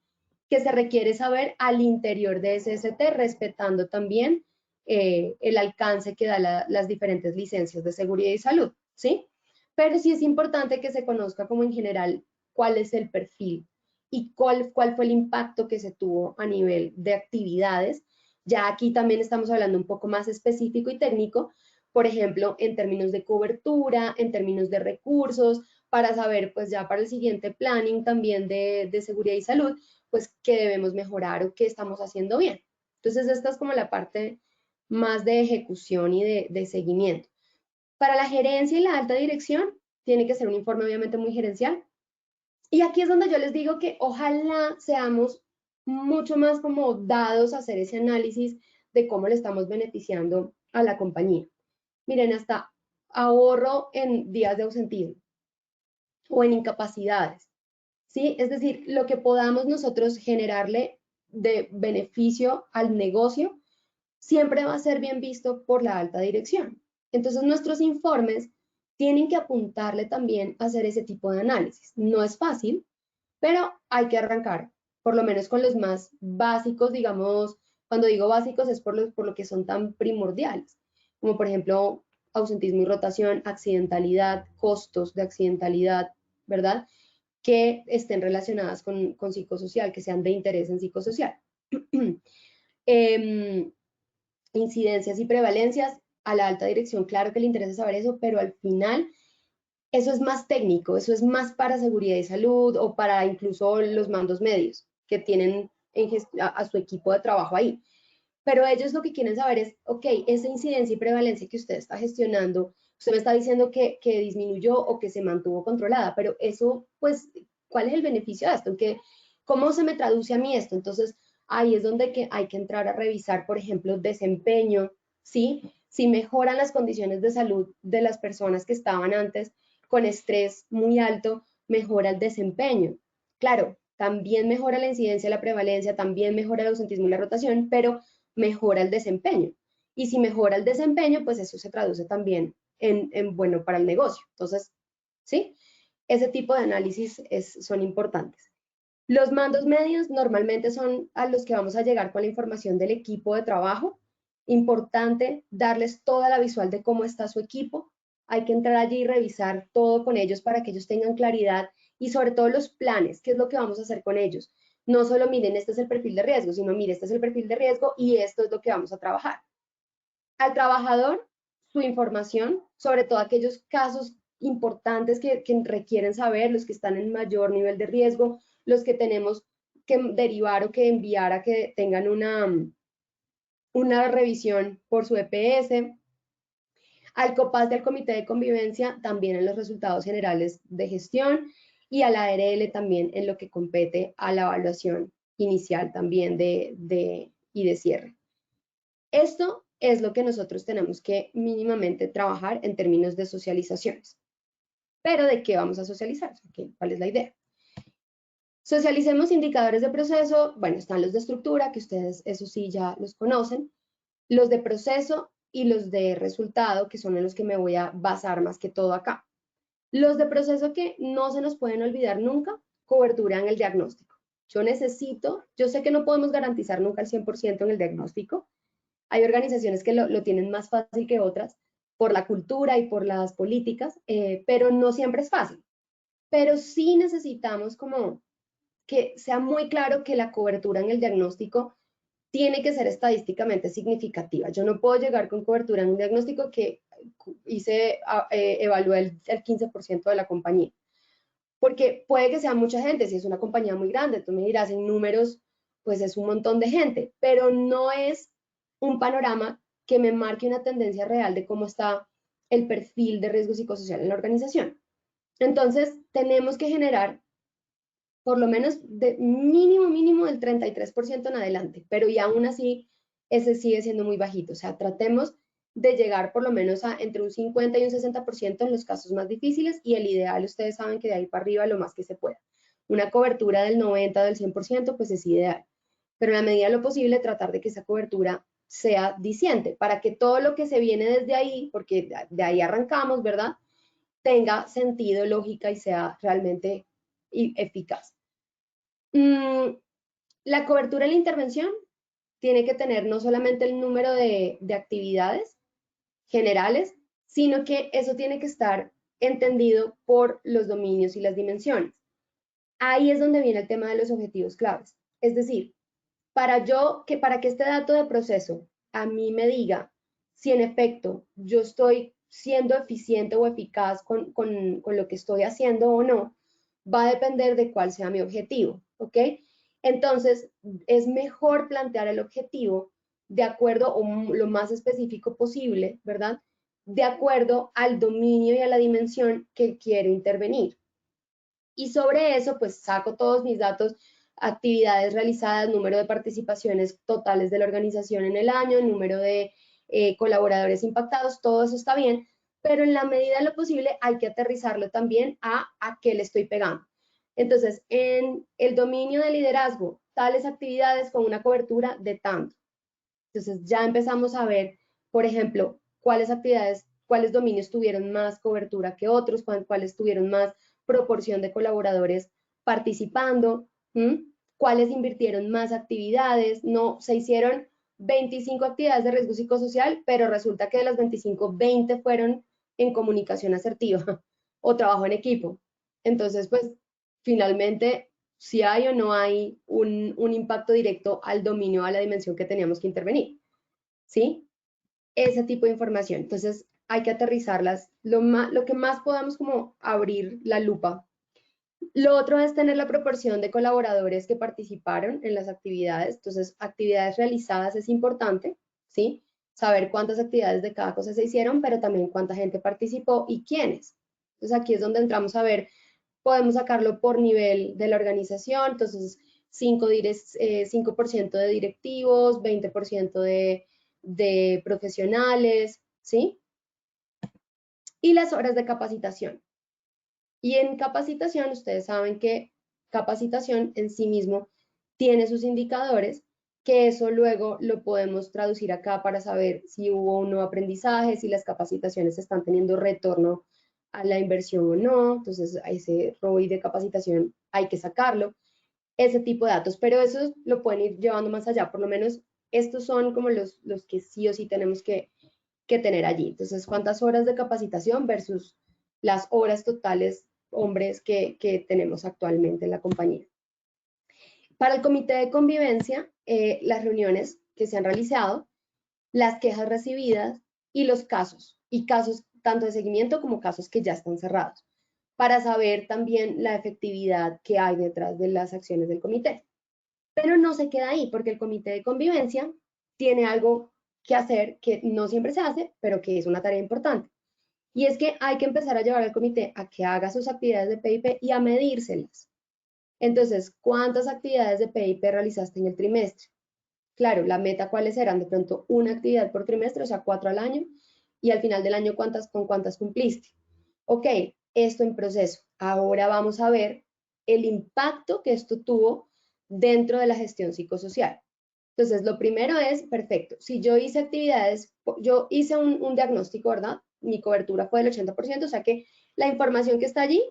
que se requiere saber al interior de SST, respetando también el alcance que da las diferentes licencias de seguridad y salud, ¿sí? Pero sí es importante que se conozca como en general cuál es el perfil y cuál fue el impacto que se tuvo a nivel de actividades. Ya aquí también estamos hablando un poco más específico y técnico, por ejemplo, en términos de cobertura, en términos de recursos, para saber, pues ya para el siguiente planning también de seguridad y salud, pues qué debemos mejorar o qué estamos haciendo bien. Entonces, esta es como la parte más de ejecución y de seguimiento. Para la gerencia y la alta dirección, tiene que ser un informe obviamente muy gerencial. Y aquí es donde yo les digo que ojalá seamos mucho más como dados a hacer ese análisis de cómo le estamos beneficiando a la compañía. Miren, hasta ahorro en días de ausentismo o en incapacidades, ¿sí? Es decir, lo que podamos nosotros generarle de beneficio al negocio siempre va a ser bien visto por la alta dirección. Entonces, nuestros informes tienen que apuntarle también a hacer ese tipo de análisis. No es fácil, pero hay que arrancar, por lo menos con los más básicos, digamos, cuando digo básicos es por lo que son tan primordiales, como por ejemplo ausentismo y rotación, accidentalidad, costos de accidentalidad, ¿verdad? Que estén relacionadas con psicosocial, que sean de interés en psicosocial. Incidencias y prevalencias, a la alta dirección, claro que le interesa saber eso, pero al final Eso es más técnico, eso es más para seguridad y salud o para incluso los mandos medios que tienen a su equipo de trabajo ahí. Pero ellos lo que quieren saber es, ok, esa incidencia y prevalencia que usted está gestionando, usted me está diciendo que disminuyó o que se mantuvo controlada, pero eso, pues, ¿cuál es el beneficio de esto? ¿Cómo se me traduce a mí esto? Entonces, ahí es donde hay que entrar a revisar, por ejemplo, desempeño, ¿sí? Si mejoran las condiciones de salud de las personas que estaban antes con estrés muy alto, mejora el desempeño. Claro, también mejora la incidencia, la prevalencia, también mejora el ausentismo y la rotación, pero mejora el desempeño. Y si mejora el desempeño, pues eso se traduce también en bueno para el negocio. Entonces, ¿sí? Ese tipo de análisis son importantes. Los mandos medios normalmente son a los que vamos a llegar con la información del equipo de trabajo. Importante darles toda la visual de cómo está su equipo. Hay que entrar allí y revisar todo con ellos para que ellos tengan claridad y sobre todo los planes, qué es lo que vamos a hacer con ellos. No solo miren, este es el perfil de riesgo, sino mire, este es el perfil de riesgo y esto es lo que vamos a trabajar. Al trabajador, su información, sobre todo aquellos casos importantes que requieren saber, los que están en mayor nivel de riesgo, los que tenemos que derivar o que enviar a que tengan una revisión por su EPS. Al COPAS del Comité de Convivencia también en los resultados generales de gestión y a la ARL también en lo que compete a la evaluación inicial también y de cierre. Esto es lo que nosotros tenemos que mínimamente trabajar en términos de socializaciones. Pero ¿de qué vamos a socializar? ¿Cuál es la idea? Socialicemos indicadores de proceso. Bueno, están los de estructura, que ustedes eso sí ya los conocen. Los de proceso y los de resultado, que son en los que me voy a basar más que todo acá. Los de proceso que no se nos pueden olvidar nunca, cobertura en el diagnóstico. Yo sé que no podemos garantizar nunca el 100% en el diagnóstico. Hay organizaciones que lo tienen más fácil que otras por la cultura y por las políticas, pero no siempre es fácil. Pero sí necesitamos como que sea muy claro que la cobertura en el diagnóstico tiene que ser estadísticamente significativa. Yo no puedo llegar con cobertura en un diagnóstico que evalué el 15% de la compañía, porque puede que sea mucha gente, si es una compañía muy grande, tú me dirás en números, pues es un montón de gente, pero no es un panorama que me marque una tendencia real de cómo está el perfil de riesgo psicosocial en la organización. Entonces, tenemos que generar por lo menos de mínimo del 33% en adelante, pero y aún así ese sigue siendo muy bajito. O sea, tratemos de llegar por lo menos a entre un 50 y un 60% en los casos más difíciles y el ideal, ustedes saben que de ahí para arriba lo más que se pueda. Una cobertura del 90 o del 100% pues es ideal, pero en la medida de lo posible tratar de que esa cobertura sea diciente para que todo lo que se viene desde ahí, porque de ahí arrancamos, ¿verdad? Tenga sentido, lógica y sea realmente eficaz. La cobertura en la intervención tiene que tener no solamente el número de actividades generales, sino que eso tiene que estar entendido por los dominios y las dimensiones. Ahí es donde viene el tema de los objetivos claves. Es decir, para que este dato de proceso a mí me diga si en efecto yo estoy siendo eficiente o eficaz con lo que estoy haciendo o no, va a depender de cuál sea mi objetivo, ¿ok? Entonces, es mejor plantear el objetivo de acuerdo o lo más específico posible, ¿verdad? De acuerdo al dominio y a la dimensión que quiero intervenir. Y sobre eso, pues saco todos mis datos, actividades realizadas, número de participaciones totales de la organización en el año, número de colaboradores impactados, todo eso está bien, pero en la medida de lo posible hay que aterrizarlo también a qué le estoy pegando. Entonces, en el dominio de liderazgo, tales actividades con una cobertura de tanto. Entonces, ya empezamos a ver, por ejemplo, cuáles actividades, cuáles dominios tuvieron más cobertura que otros, cuáles tuvieron más proporción de colaboradores participando, cuáles invirtieron más actividades, no, se hicieron 25 actividades de riesgo psicosocial, pero resulta que de las 25, 20 fueron en comunicación asertiva o trabajo en equipo. Entonces, pues, finalmente, si hay o no hay un impacto directo al dominio, a la dimensión que teníamos que intervenir, ¿sí? Ese tipo de información. Entonces, hay que aterrizarlas lo que más podamos, como abrir la lupa. Lo otro es tener la proporción de colaboradores que participaron en las actividades. Entonces, actividades realizadas es importante, ¿sí? Saber cuántas actividades de cada cosa se hicieron, pero también cuánta gente participó y quiénes. Entonces, aquí es donde entramos a ver, podemos sacarlo por nivel de la organización. Entonces, 5% de directivos, 20% de profesionales, ¿sí? Y las horas de capacitación. Y en capacitación, ustedes saben que capacitación en sí mismo tiene sus indicadores, que eso luego lo podemos traducir acá para saber si hubo un nuevo aprendizaje, si las capacitaciones están teniendo retorno a la inversión o no. Entonces, a ese ROI de capacitación hay que sacarlo, ese tipo de datos, pero eso lo pueden ir llevando más allá. Por lo menos estos son como los que sí o sí tenemos que tener allí. Entonces, ¿cuántas horas de capacitación versus las horas totales hombres que tenemos actualmente en la compañía? Para el comité de convivencia, las reuniones que se han realizado, las quejas recibidas y los casos, y casos tanto de seguimiento como casos que ya están cerrados, para saber también la efectividad que hay detrás de las acciones del comité. Pero no se queda ahí, porque el comité de convivencia tiene algo que hacer que no siempre se hace, pero que es una tarea importante. Y es que hay que empezar a llevar al comité a que haga sus actividades de PIP y a medírselas. Entonces, ¿cuántas actividades de PIP realizaste en el trimestre? Claro, la meta, ¿cuáles eran? De pronto una actividad por trimestre, o sea, 4 al año, y al final del año, con cuántas cumpliste? Ok, esto en proceso. Ahora vamos a ver el impacto que esto tuvo dentro de la gestión psicosocial. Entonces, lo primero es, perfecto, si yo hice actividades, yo hice un diagnóstico, ¿verdad? Mi cobertura fue del 80%, o sea que la información que está allí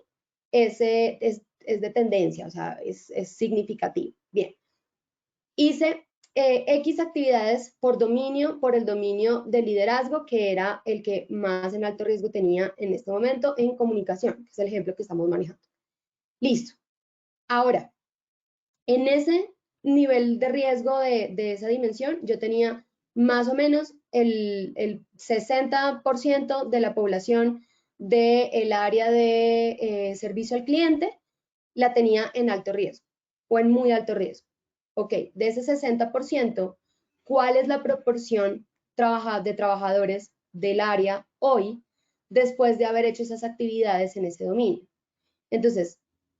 es de tendencia, o sea, es significativa. Bien, hice X actividades por el dominio de liderazgo, que era el que más en alto riesgo tenía en este momento en comunicación, que es el ejemplo que estamos manejando. Listo. Ahora, en ese nivel de riesgo de esa dimensión, yo tenía más o menos el 60% de la población del área de servicio al cliente la tenía en alto riesgo o en muy alto riesgo. Ok, de ese 60%, ¿cuál es la proporción de trabajadores del área hoy después de haber hecho esas actividades en ese dominio? Entonces,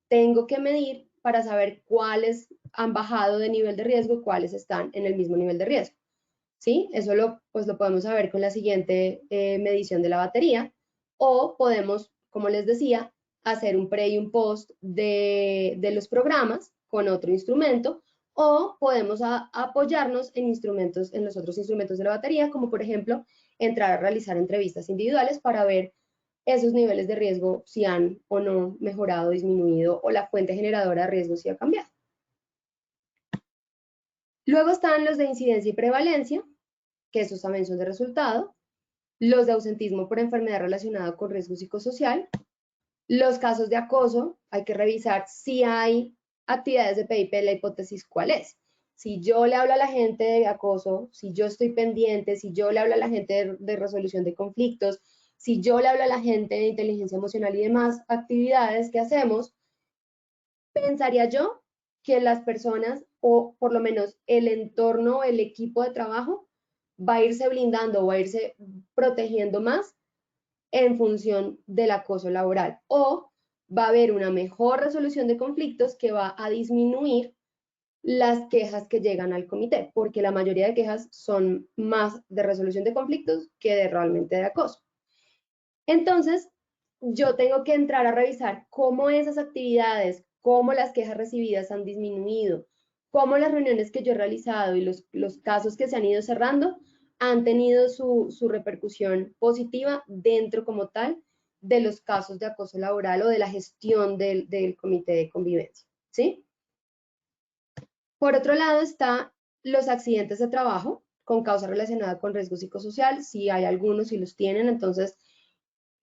tengo que medir para saber cuáles han bajado de nivel de riesgo y cuáles están en el mismo nivel de riesgo. ¿Sí? Eso pues lo podemos saber con la siguiente medición de la batería, o podemos, como les decía, hacer un pre y un post de los programas con otro instrumento, o podemos apoyarnos en los otros instrumentos de la batería, como por ejemplo entrar a realizar entrevistas individuales para ver esos niveles de riesgo si han o no mejorado, disminuido, o la fuente generadora de riesgo si ha cambiado. Luego están los de incidencia y prevalencia, que esos también son de resultado, los de ausentismo por enfermedad relacionada con riesgo psicosocial, los casos de acoso, hay que revisar si hay actividades de PIP, la hipótesis cuál es. Si yo le hablo a la gente de acoso, si yo estoy pendiente, si yo le hablo a la gente de resolución de conflictos, si yo le hablo a la gente de inteligencia emocional y demás actividades que hacemos, pensaría yo que las personas, o por lo menos el entorno, el equipo de trabajo, va a irse blindando, va a irse protegiendo más en función del acoso laboral, o va a haber una mejor resolución de conflictos que va a disminuir las quejas que llegan al comité, porque la mayoría de quejas son más de resolución de conflictos que de realmente de acoso. Entonces, yo tengo que entrar a revisar cómo esas actividades, cómo las quejas recibidas han disminuido, cómo las reuniones que yo he realizado y los casos que se han ido cerrando han tenido su repercusión positiva dentro como tal de los casos de acoso laboral o de la gestión del comité de convivencia, ¿sí? Por otro lado está los accidentes de trabajo con causa relacionada con riesgo psicosocial, si hay algunos, si los tienen, entonces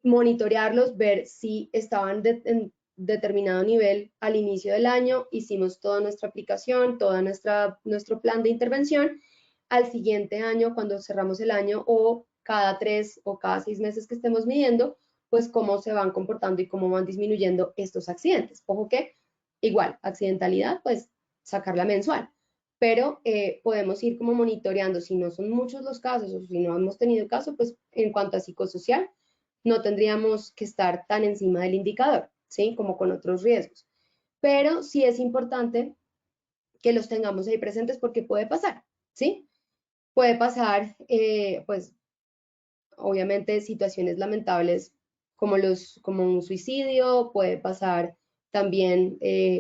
monitorearlos, ver si estaban en determinado nivel al inicio del año, hicimos toda nuestra aplicación, nuestro plan de intervención, al siguiente año, cuando cerramos el año, o cada 3 o cada 6 meses que estemos midiendo, pues cómo se van comportando y cómo van disminuyendo estos accidentes. Ojo que igual, accidentalidad, pues sacarla mensual, pero podemos ir como monitoreando, si no son muchos los casos o si no hemos tenido caso, pues en cuanto a psicosocial, no tendríamos que estar tan encima del indicador, ¿sí? Como con otros riesgos. Pero sí es importante que los tengamos ahí presentes porque puede pasar, ¿sí? Puede pasar, pues, obviamente situaciones lamentables como un suicidio, puede pasar también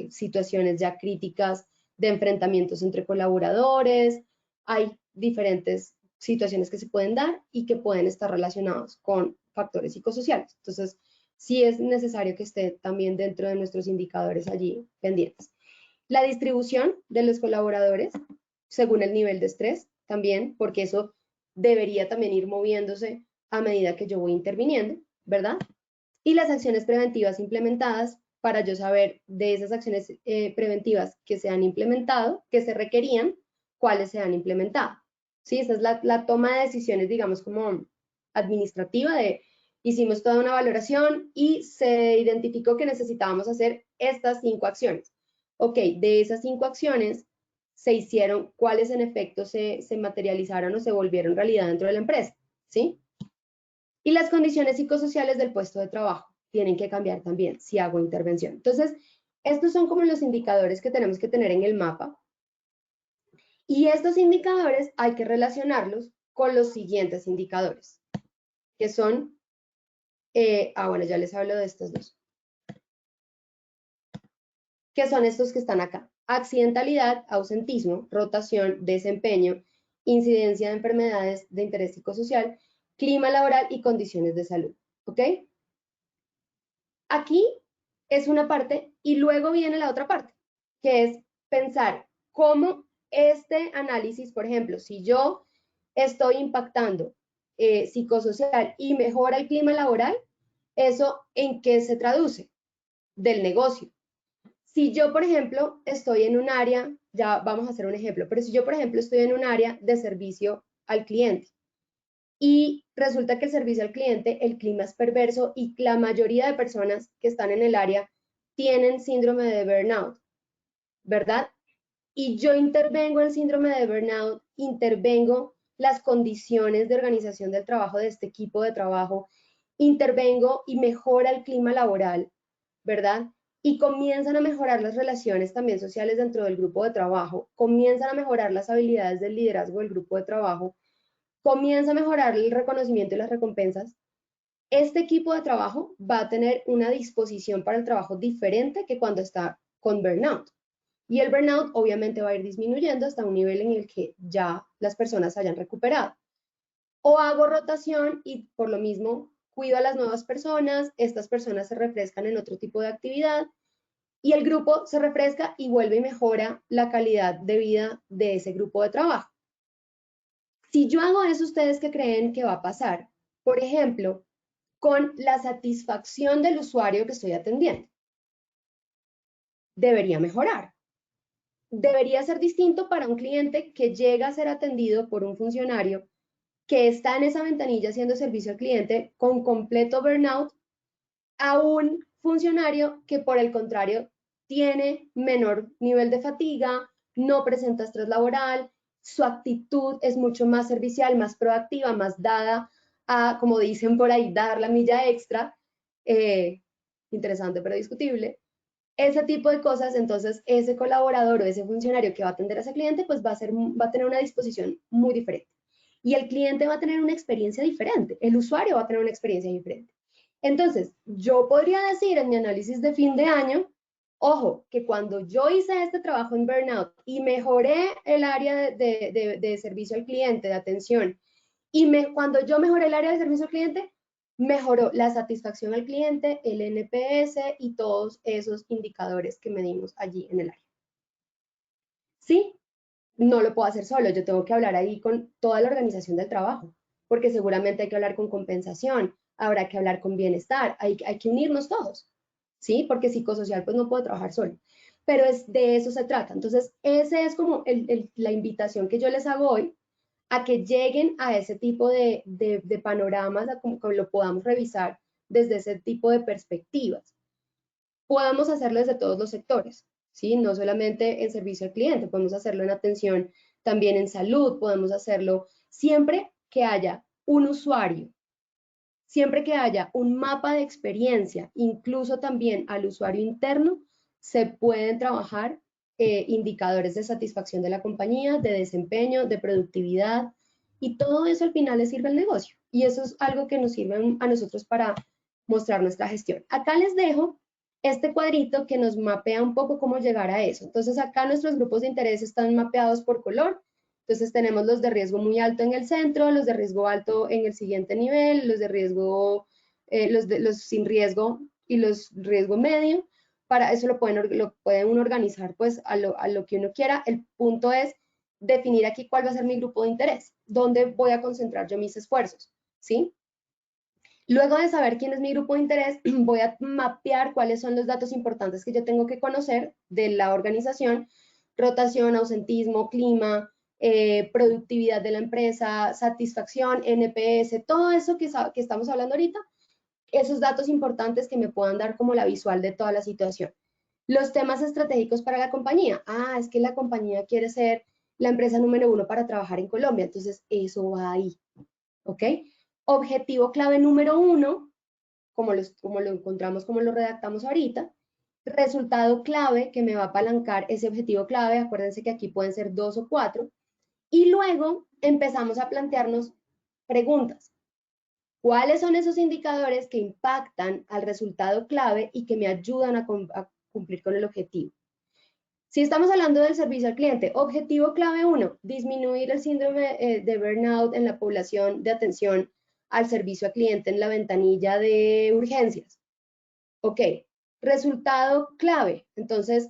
situaciones ya críticas de enfrentamientos entre colaboradores. Hay diferentes situaciones que se pueden dar y que pueden estar relacionados con factores psicosociales. Entonces, sí es necesario que esté también dentro de nuestros indicadores allí pendientes. La distribución de los colaboradores según el nivel de estrés también, porque eso debería también ir moviéndose a medida que yo voy interviniendo, ¿verdad? Y las acciones preventivas implementadas para yo saber de esas acciones preventivas que se han implementado, que se requerían, cuáles se han implementado. ¿Sí? Esa es la toma de decisiones, digamos, como administrativa de hicimos toda una valoración y se identificó que necesitábamos hacer estas 5 acciones. Ok, de esas 5 acciones se hicieron, cuáles en efecto se materializaron o se volvieron realidad dentro de la empresa, ¿sí? Y las condiciones psicosociales del puesto de trabajo tienen que cambiar también si hago intervención. Entonces, estos son como los indicadores que tenemos que tener en el mapa. Y estos indicadores hay que relacionarlos con los siguientes indicadores, que son, bueno, ya les hablo de estos dos, que son estos que están acá. Accidentalidad, ausentismo, rotación, desempeño, incidencia de enfermedades de interés psicosocial, clima laboral y condiciones de salud. ¿Ok? Aquí es una parte y luego viene la otra parte, que es pensar cómo este análisis, por ejemplo, si yo estoy impactando psicosocial y mejora el clima laboral, ¿eso en qué se traduce? Del negocio. Si yo, por ejemplo, estoy en un área, ya vamos a hacer un ejemplo, pero si yo, por ejemplo, estoy en un área de servicio al cliente y resulta que el servicio al cliente, el clima es perverso y la mayoría de personas que están en el área tienen síndrome de burnout, ¿verdad? Y yo intervengo el síndrome de burnout, intervengo las condiciones de organización del trabajo de este equipo de trabajo, intervengo y mejora el clima laboral, ¿verdad? Y comienzan a mejorar las relaciones también sociales dentro del grupo de trabajo, comienzan a mejorar las habilidades del liderazgo del grupo de trabajo, comienza a mejorar el reconocimiento y las recompensas. Este equipo de trabajo va a tener una disposición para el trabajo diferente que cuando está con burnout. Y el burnout obviamente va a ir disminuyendo hasta un nivel en el que ya las personas hayan recuperado. O hago rotación y por lo mismo cuido a las nuevas personas, estas personas se refrescan en otro tipo de actividad y el grupo se refresca y vuelve y mejora la calidad de vida de ese grupo de trabajo. Si yo hago eso, ¿ustedes qué creen que va a pasar? Por ejemplo, con la satisfacción del usuario que estoy atendiendo. Debería mejorar. Debería ser distinto para un cliente que llega a ser atendido por un funcionario que está en esa ventanilla haciendo servicio al cliente con completo burnout a un funcionario que por el contrario tiene menor nivel de fatiga, no presenta estrés laboral, su actitud es mucho más servicial, más proactiva, más dada a, como dicen por ahí, dar la milla extra, interesante pero discutible. Ese tipo de cosas, entonces ese colaborador o ese funcionario que va a atender a ese cliente, pues va a tener una disposición muy diferente. Y el cliente va a tener una experiencia diferente, el usuario va a tener una experiencia diferente. Entonces, yo podría decir en mi análisis de fin de año, ojo, que cuando yo hice este trabajo en burnout y mejoré el área de servicio al cliente, de atención, y cuando yo mejoré el área de servicio al cliente, mejoró la satisfacción al cliente, el NPS y todos esos indicadores que medimos allí en el área. ¿Sí? No lo puedo hacer solo, yo tengo que hablar ahí con toda la organización del trabajo, porque seguramente hay que hablar con compensación, habrá que hablar con bienestar, hay que unirnos todos, ¿sí? Porque psicosocial pues no puedo trabajar solo, pero de eso se trata. Entonces, esa es como la invitación que yo les hago hoy a que lleguen a ese tipo de panoramas, a como lo podamos revisar desde ese tipo de perspectivas. Podemos hacerlo desde todos los sectores, ¿sí? No solamente en servicio al cliente, podemos hacerlo en atención, también en salud, podemos hacerlo siempre que haya un usuario, siempre que haya un mapa de experiencia, incluso también al usuario interno, se pueden trabajar indicadores de satisfacción de la compañía, de desempeño, de productividad, y todo eso al final le sirve al negocio. Y eso es algo que nos sirve a nosotros para mostrar nuestra gestión. Acá les dejo este cuadrito que nos mapea un poco cómo llegar a eso. Entonces acá nuestros grupos de interés están mapeados por color. Entonces tenemos los de riesgo muy alto en el centro, los de riesgo alto en el siguiente nivel, los de riesgo, los sin riesgo y los riesgo medio. Para eso lo pueden uno organizar pues a lo que uno quiera. El punto es definir aquí cuál va a ser mi grupo de interés, dónde voy a concentrar yo mis esfuerzos, ¿sí? Luego de saber quién es mi grupo de interés, voy a mapear cuáles son los datos importantes que yo tengo que conocer de la organización: rotación, ausentismo, clima, productividad de la empresa, satisfacción, NPS, todo eso que estamos hablando ahorita, esos datos importantes que me puedan dar como la visual de toda la situación. Los temas estratégicos para la compañía. Es que la compañía quiere ser la empresa número 1 para trabajar en Colombia, entonces eso va ahí, ¿ok? Objetivo clave número 1, como lo encontramos, como lo redactamos ahorita. Resultado clave que me va a apalancar ese objetivo clave, acuérdense que aquí pueden ser 2 o 4, y luego empezamos a plantearnos preguntas. ¿Cuáles son esos indicadores que impactan al resultado clave y que me ayudan a cumplir con el objetivo? Si estamos hablando del servicio al cliente, objetivo clave 1, disminuir el síndrome de burnout en la población de atención al servicio al cliente en la ventanilla de urgencias. Ok, resultado clave, entonces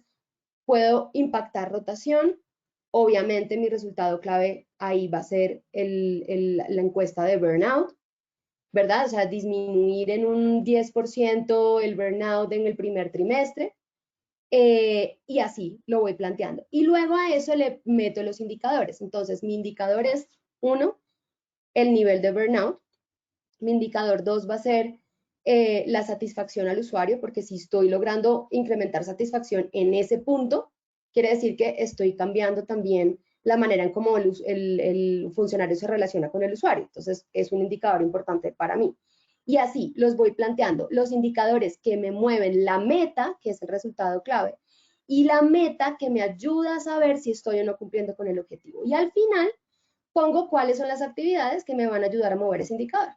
puedo impactar rotación. Obviamente mi resultado clave ahí va a ser la encuesta de burnout, ¿verdad? O sea, disminuir en un 10% el burnout en el primer trimestre. Y así lo voy planteando. Y luego a eso le meto los indicadores. Entonces, mi indicador es 1, el nivel de burnout. Mi indicador 2 va a ser la satisfacción al usuario, porque si estoy logrando incrementar satisfacción en ese punto, quiere decir que estoy cambiando también la manera en cómo el funcionario se relaciona con el usuario. Entonces, es un indicador importante para mí. Y así los voy planteando, los indicadores que me mueven la meta, que es el resultado clave, y la meta que me ayuda a saber si estoy o no cumpliendo con el objetivo. Y al final pongo cuáles son las actividades que me van a ayudar a mover ese indicador.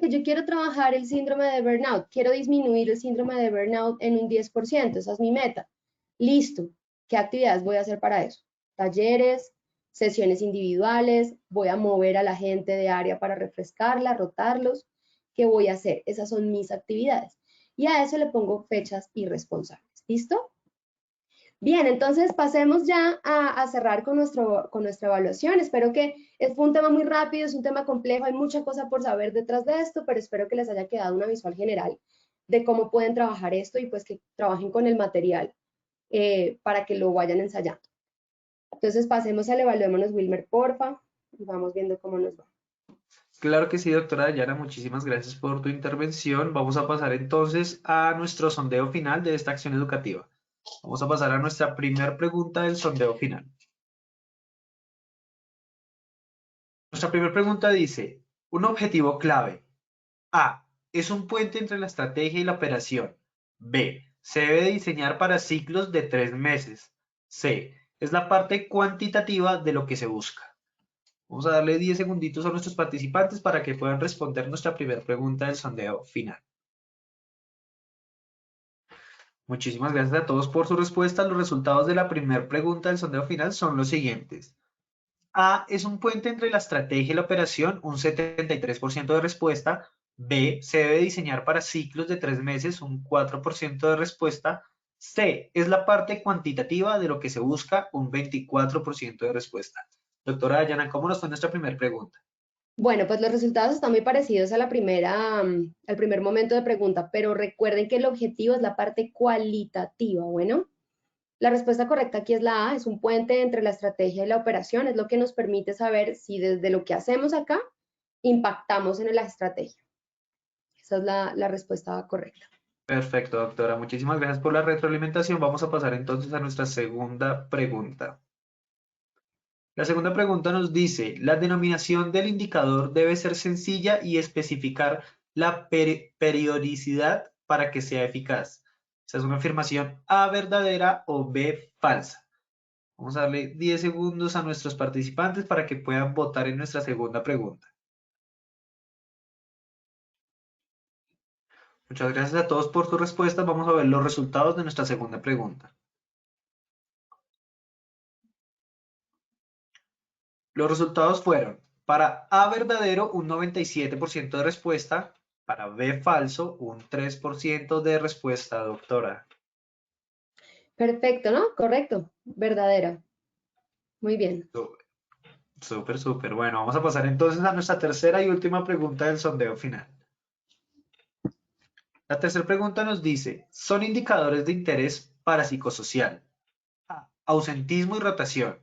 Que yo quiero trabajar el síndrome de burnout, quiero disminuir el síndrome de burnout en un 10%, esa es mi meta. Listo, ¿qué actividades voy a hacer para eso? Talleres, sesiones individuales, voy a mover a la gente de área para refrescarla, rotarlos. ¿Qué voy a hacer? Esas son mis actividades. Y a eso le pongo fechas y responsables. ¿Listo? Bien, entonces pasemos ya a cerrar con nuestra evaluación. Espero que fue un tema muy rápido, es un tema complejo, hay mucha cosa por saber detrás de esto, pero espero que les haya quedado una visual general de cómo pueden trabajar esto y pues que trabajen con el material para que lo vayan ensayando. Entonces pasemos al evaluémonos, Wilmer, porfa, y vamos viendo cómo nos va. Claro que sí, doctora Dayana, muchísimas gracias por tu intervención. Vamos a pasar entonces a nuestro sondeo final de esta acción educativa. Vamos a pasar a nuestra primera pregunta del sondeo final. Nuestra primera pregunta dice, un objetivo clave. A, es un puente entre la estrategia y la operación. B, se debe diseñar para ciclos de 3 meses. C, es la parte cuantitativa de lo que se busca. Vamos a darle 10 segunditos a nuestros participantes para que puedan responder nuestra primera pregunta del sondeo final. Muchísimas gracias a todos por su respuesta. Los resultados de la primera pregunta del sondeo final son los siguientes. A, es un puente entre la estrategia y la operación, un 73% de respuesta. B, se debe diseñar para ciclos de 3 meses, un 4% de respuesta. C, es la parte cuantitativa de lo que se busca, un 24% de respuesta. Doctora Dayana, ¿cómo nos fue nuestra primera pregunta? Bueno, pues los resultados están muy parecidos a al primer momento de pregunta, pero recuerden que el objetivo es la parte cualitativa, ¿bueno? La respuesta correcta aquí es la A, es un puente entre la estrategia y la operación, es lo que nos permite saber si desde lo que hacemos acá impactamos en la estrategia. Esa es la respuesta correcta. Perfecto, doctora. Muchísimas gracias por la retroalimentación. Vamos a pasar entonces a nuestra segunda pregunta. La segunda pregunta nos dice, la denominación del indicador debe ser sencilla y especificar la periodicidad para que sea eficaz. Esa es una afirmación A verdadera o B falsa. Vamos a darle 10 segundos a nuestros participantes para que puedan votar en nuestra segunda pregunta. Muchas gracias a todos por sus respuestas. Vamos a ver los resultados de nuestra segunda pregunta. Los resultados fueron, para A verdadero, un 97% de respuesta, para B falso, un 3% de respuesta, doctora. Perfecto, ¿no? Correcto, verdadera. Muy bien. Súper, súper. Bueno, vamos a pasar entonces a nuestra tercera y última pregunta del sondeo final. La tercera pregunta nos dice, ¿son indicadores de interés parapsicosocial? A, ausentismo y rotación.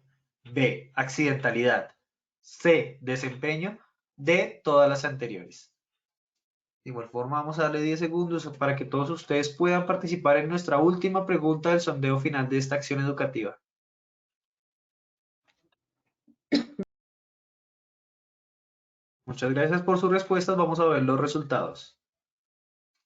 B, accidentalidad. C, desempeño. D, todas las anteriores. De igual forma, vamos a darle 10 segundos para que todos ustedes puedan participar en nuestra última pregunta del sondeo final de esta acción educativa. Muchas gracias por sus respuestas. Vamos a ver los resultados.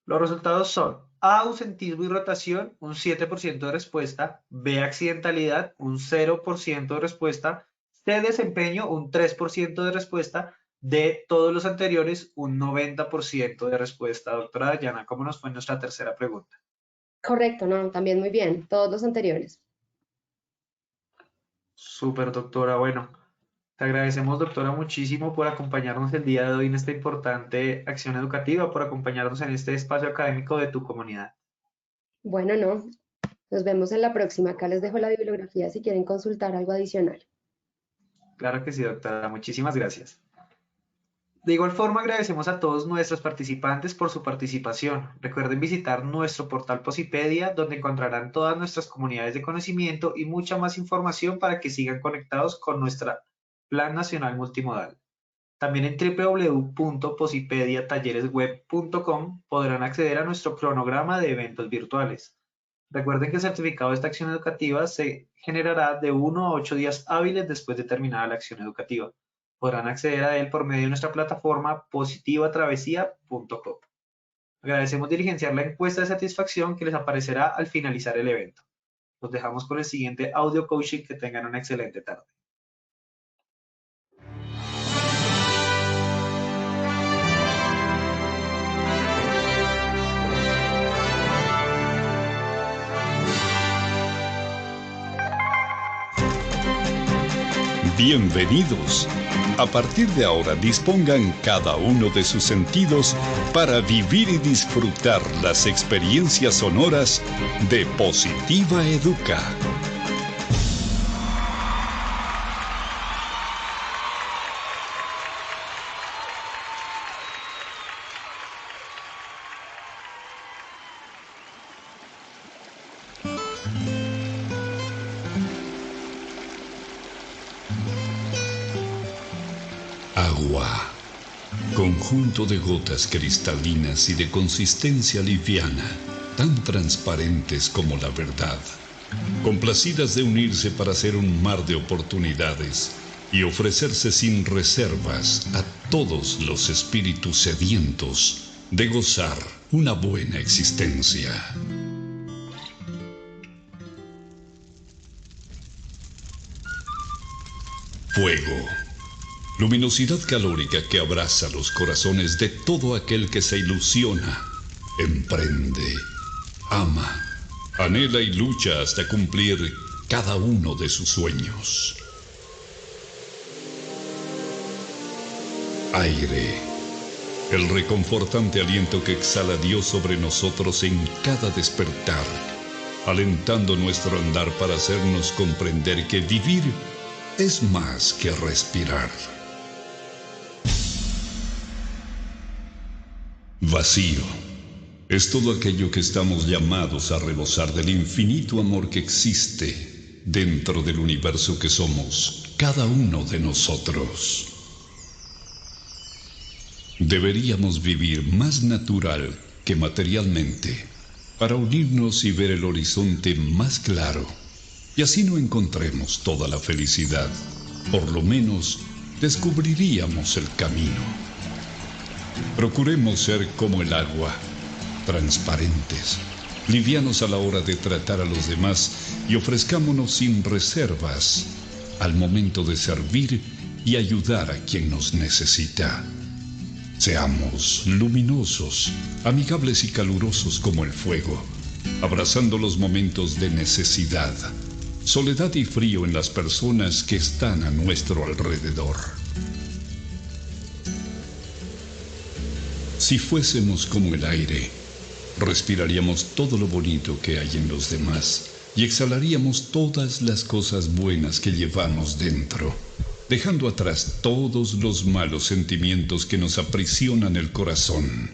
Los resultados son A, ausentismo y rotación, un 7% de respuesta. B, accidentalidad, un 0% de respuesta. C, desempeño, un 3% de respuesta. D, todos los anteriores, un 90% de respuesta. Doctora Dayana, ¿cómo nos fue en nuestra tercera pregunta? Correcto, no, también muy bien. Todos los anteriores. Súper, doctora. Bueno, te agradecemos, doctora, muchísimo por acompañarnos el día de hoy en esta importante acción educativa, por acompañarnos en este espacio académico de tu comunidad. Bueno, no. Nos vemos en la próxima. Acá les dejo la bibliografía si quieren consultar algo adicional. Claro que sí, doctora. Muchísimas gracias. De igual forma, agradecemos a todos nuestros participantes por su participación. Recuerden visitar nuestro portal Posipedia, donde encontrarán todas nuestras comunidades de conocimiento y mucha más información para que sigan conectados con nuestro Plan Nacional Multimodal. También en www.posipediatalleresweb.com podrán acceder a nuestro cronograma de eventos virtuales. Recuerden que el certificado de esta acción educativa se generará de 1 a 8 días hábiles después de terminada la acción educativa. Podrán acceder a él por medio de nuestra plataforma positivatravesía.com. Agradecemos diligenciar la encuesta de satisfacción que les aparecerá al finalizar el evento. Los dejamos con el siguiente audio coaching. Que tengan una excelente tarde. Bienvenidos. A partir de ahora dispongan cada uno de sus sentidos para vivir y disfrutar las experiencias sonoras de Positiva Educa. Agua, conjunto de gotas cristalinas y de consistencia liviana, tan transparentes como la verdad, complacidas de unirse para hacer un mar de oportunidades y ofrecerse sin reservas a todos los espíritus sedientos de gozar una buena existencia. Fuego. Luminosidad calórica que abraza los corazones de todo aquel que se ilusiona, emprende, ama, anhela y lucha hasta cumplir cada uno de sus sueños. Aire, el reconfortante aliento que exhala Dios sobre nosotros en cada despertar, alentando nuestro andar para hacernos comprender que vivir es más que respirar. Vacío, Es todo aquello que estamos llamados a rebosar del infinito amor que existe dentro del universo que somos cada uno de nosotros. Deberíamos vivir más natural que materialmente para unirnos y ver el horizonte más claro, y así no encontremos toda la felicidad. Por lo menos descubriríamos el camino. Procuremos ser como el agua, transparentes, livianos a la hora de tratar a los demás y ofrezcámonos sin reservas al momento de servir y ayudar a quien nos necesita. Seamos luminosos, amigables y calurosos como el fuego, abrazando los momentos de necesidad, soledad y frío en las personas que están a nuestro alrededor. Si fuésemos como el aire, respiraríamos todo lo bonito que hay en los demás y exhalaríamos todas las cosas buenas que llevamos dentro, dejando atrás todos los malos sentimientos que nos aprisionan el corazón.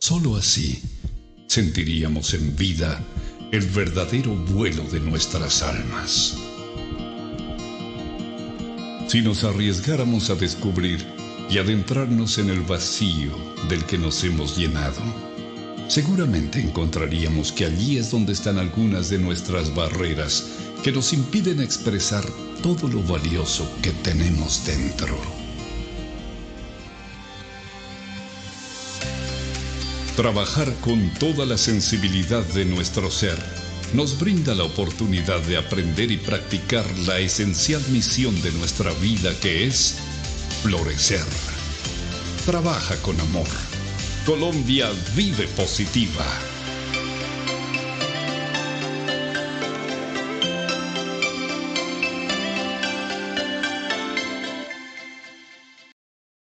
Solo así sentiríamos en vida el verdadero vuelo de nuestras almas. Si nos arriesgáramos a descubrir y adentrarnos en el vacío del que nos hemos llenado, seguramente encontraríamos que allí es donde están algunas de nuestras barreras que nos impiden expresar todo lo valioso que tenemos dentro. Trabajar con toda la sensibilidad de nuestro ser nos brinda la oportunidad de aprender y practicar la esencial misión de nuestra vida, que es florecer. Trabaja con amor. Colombia vive positiva.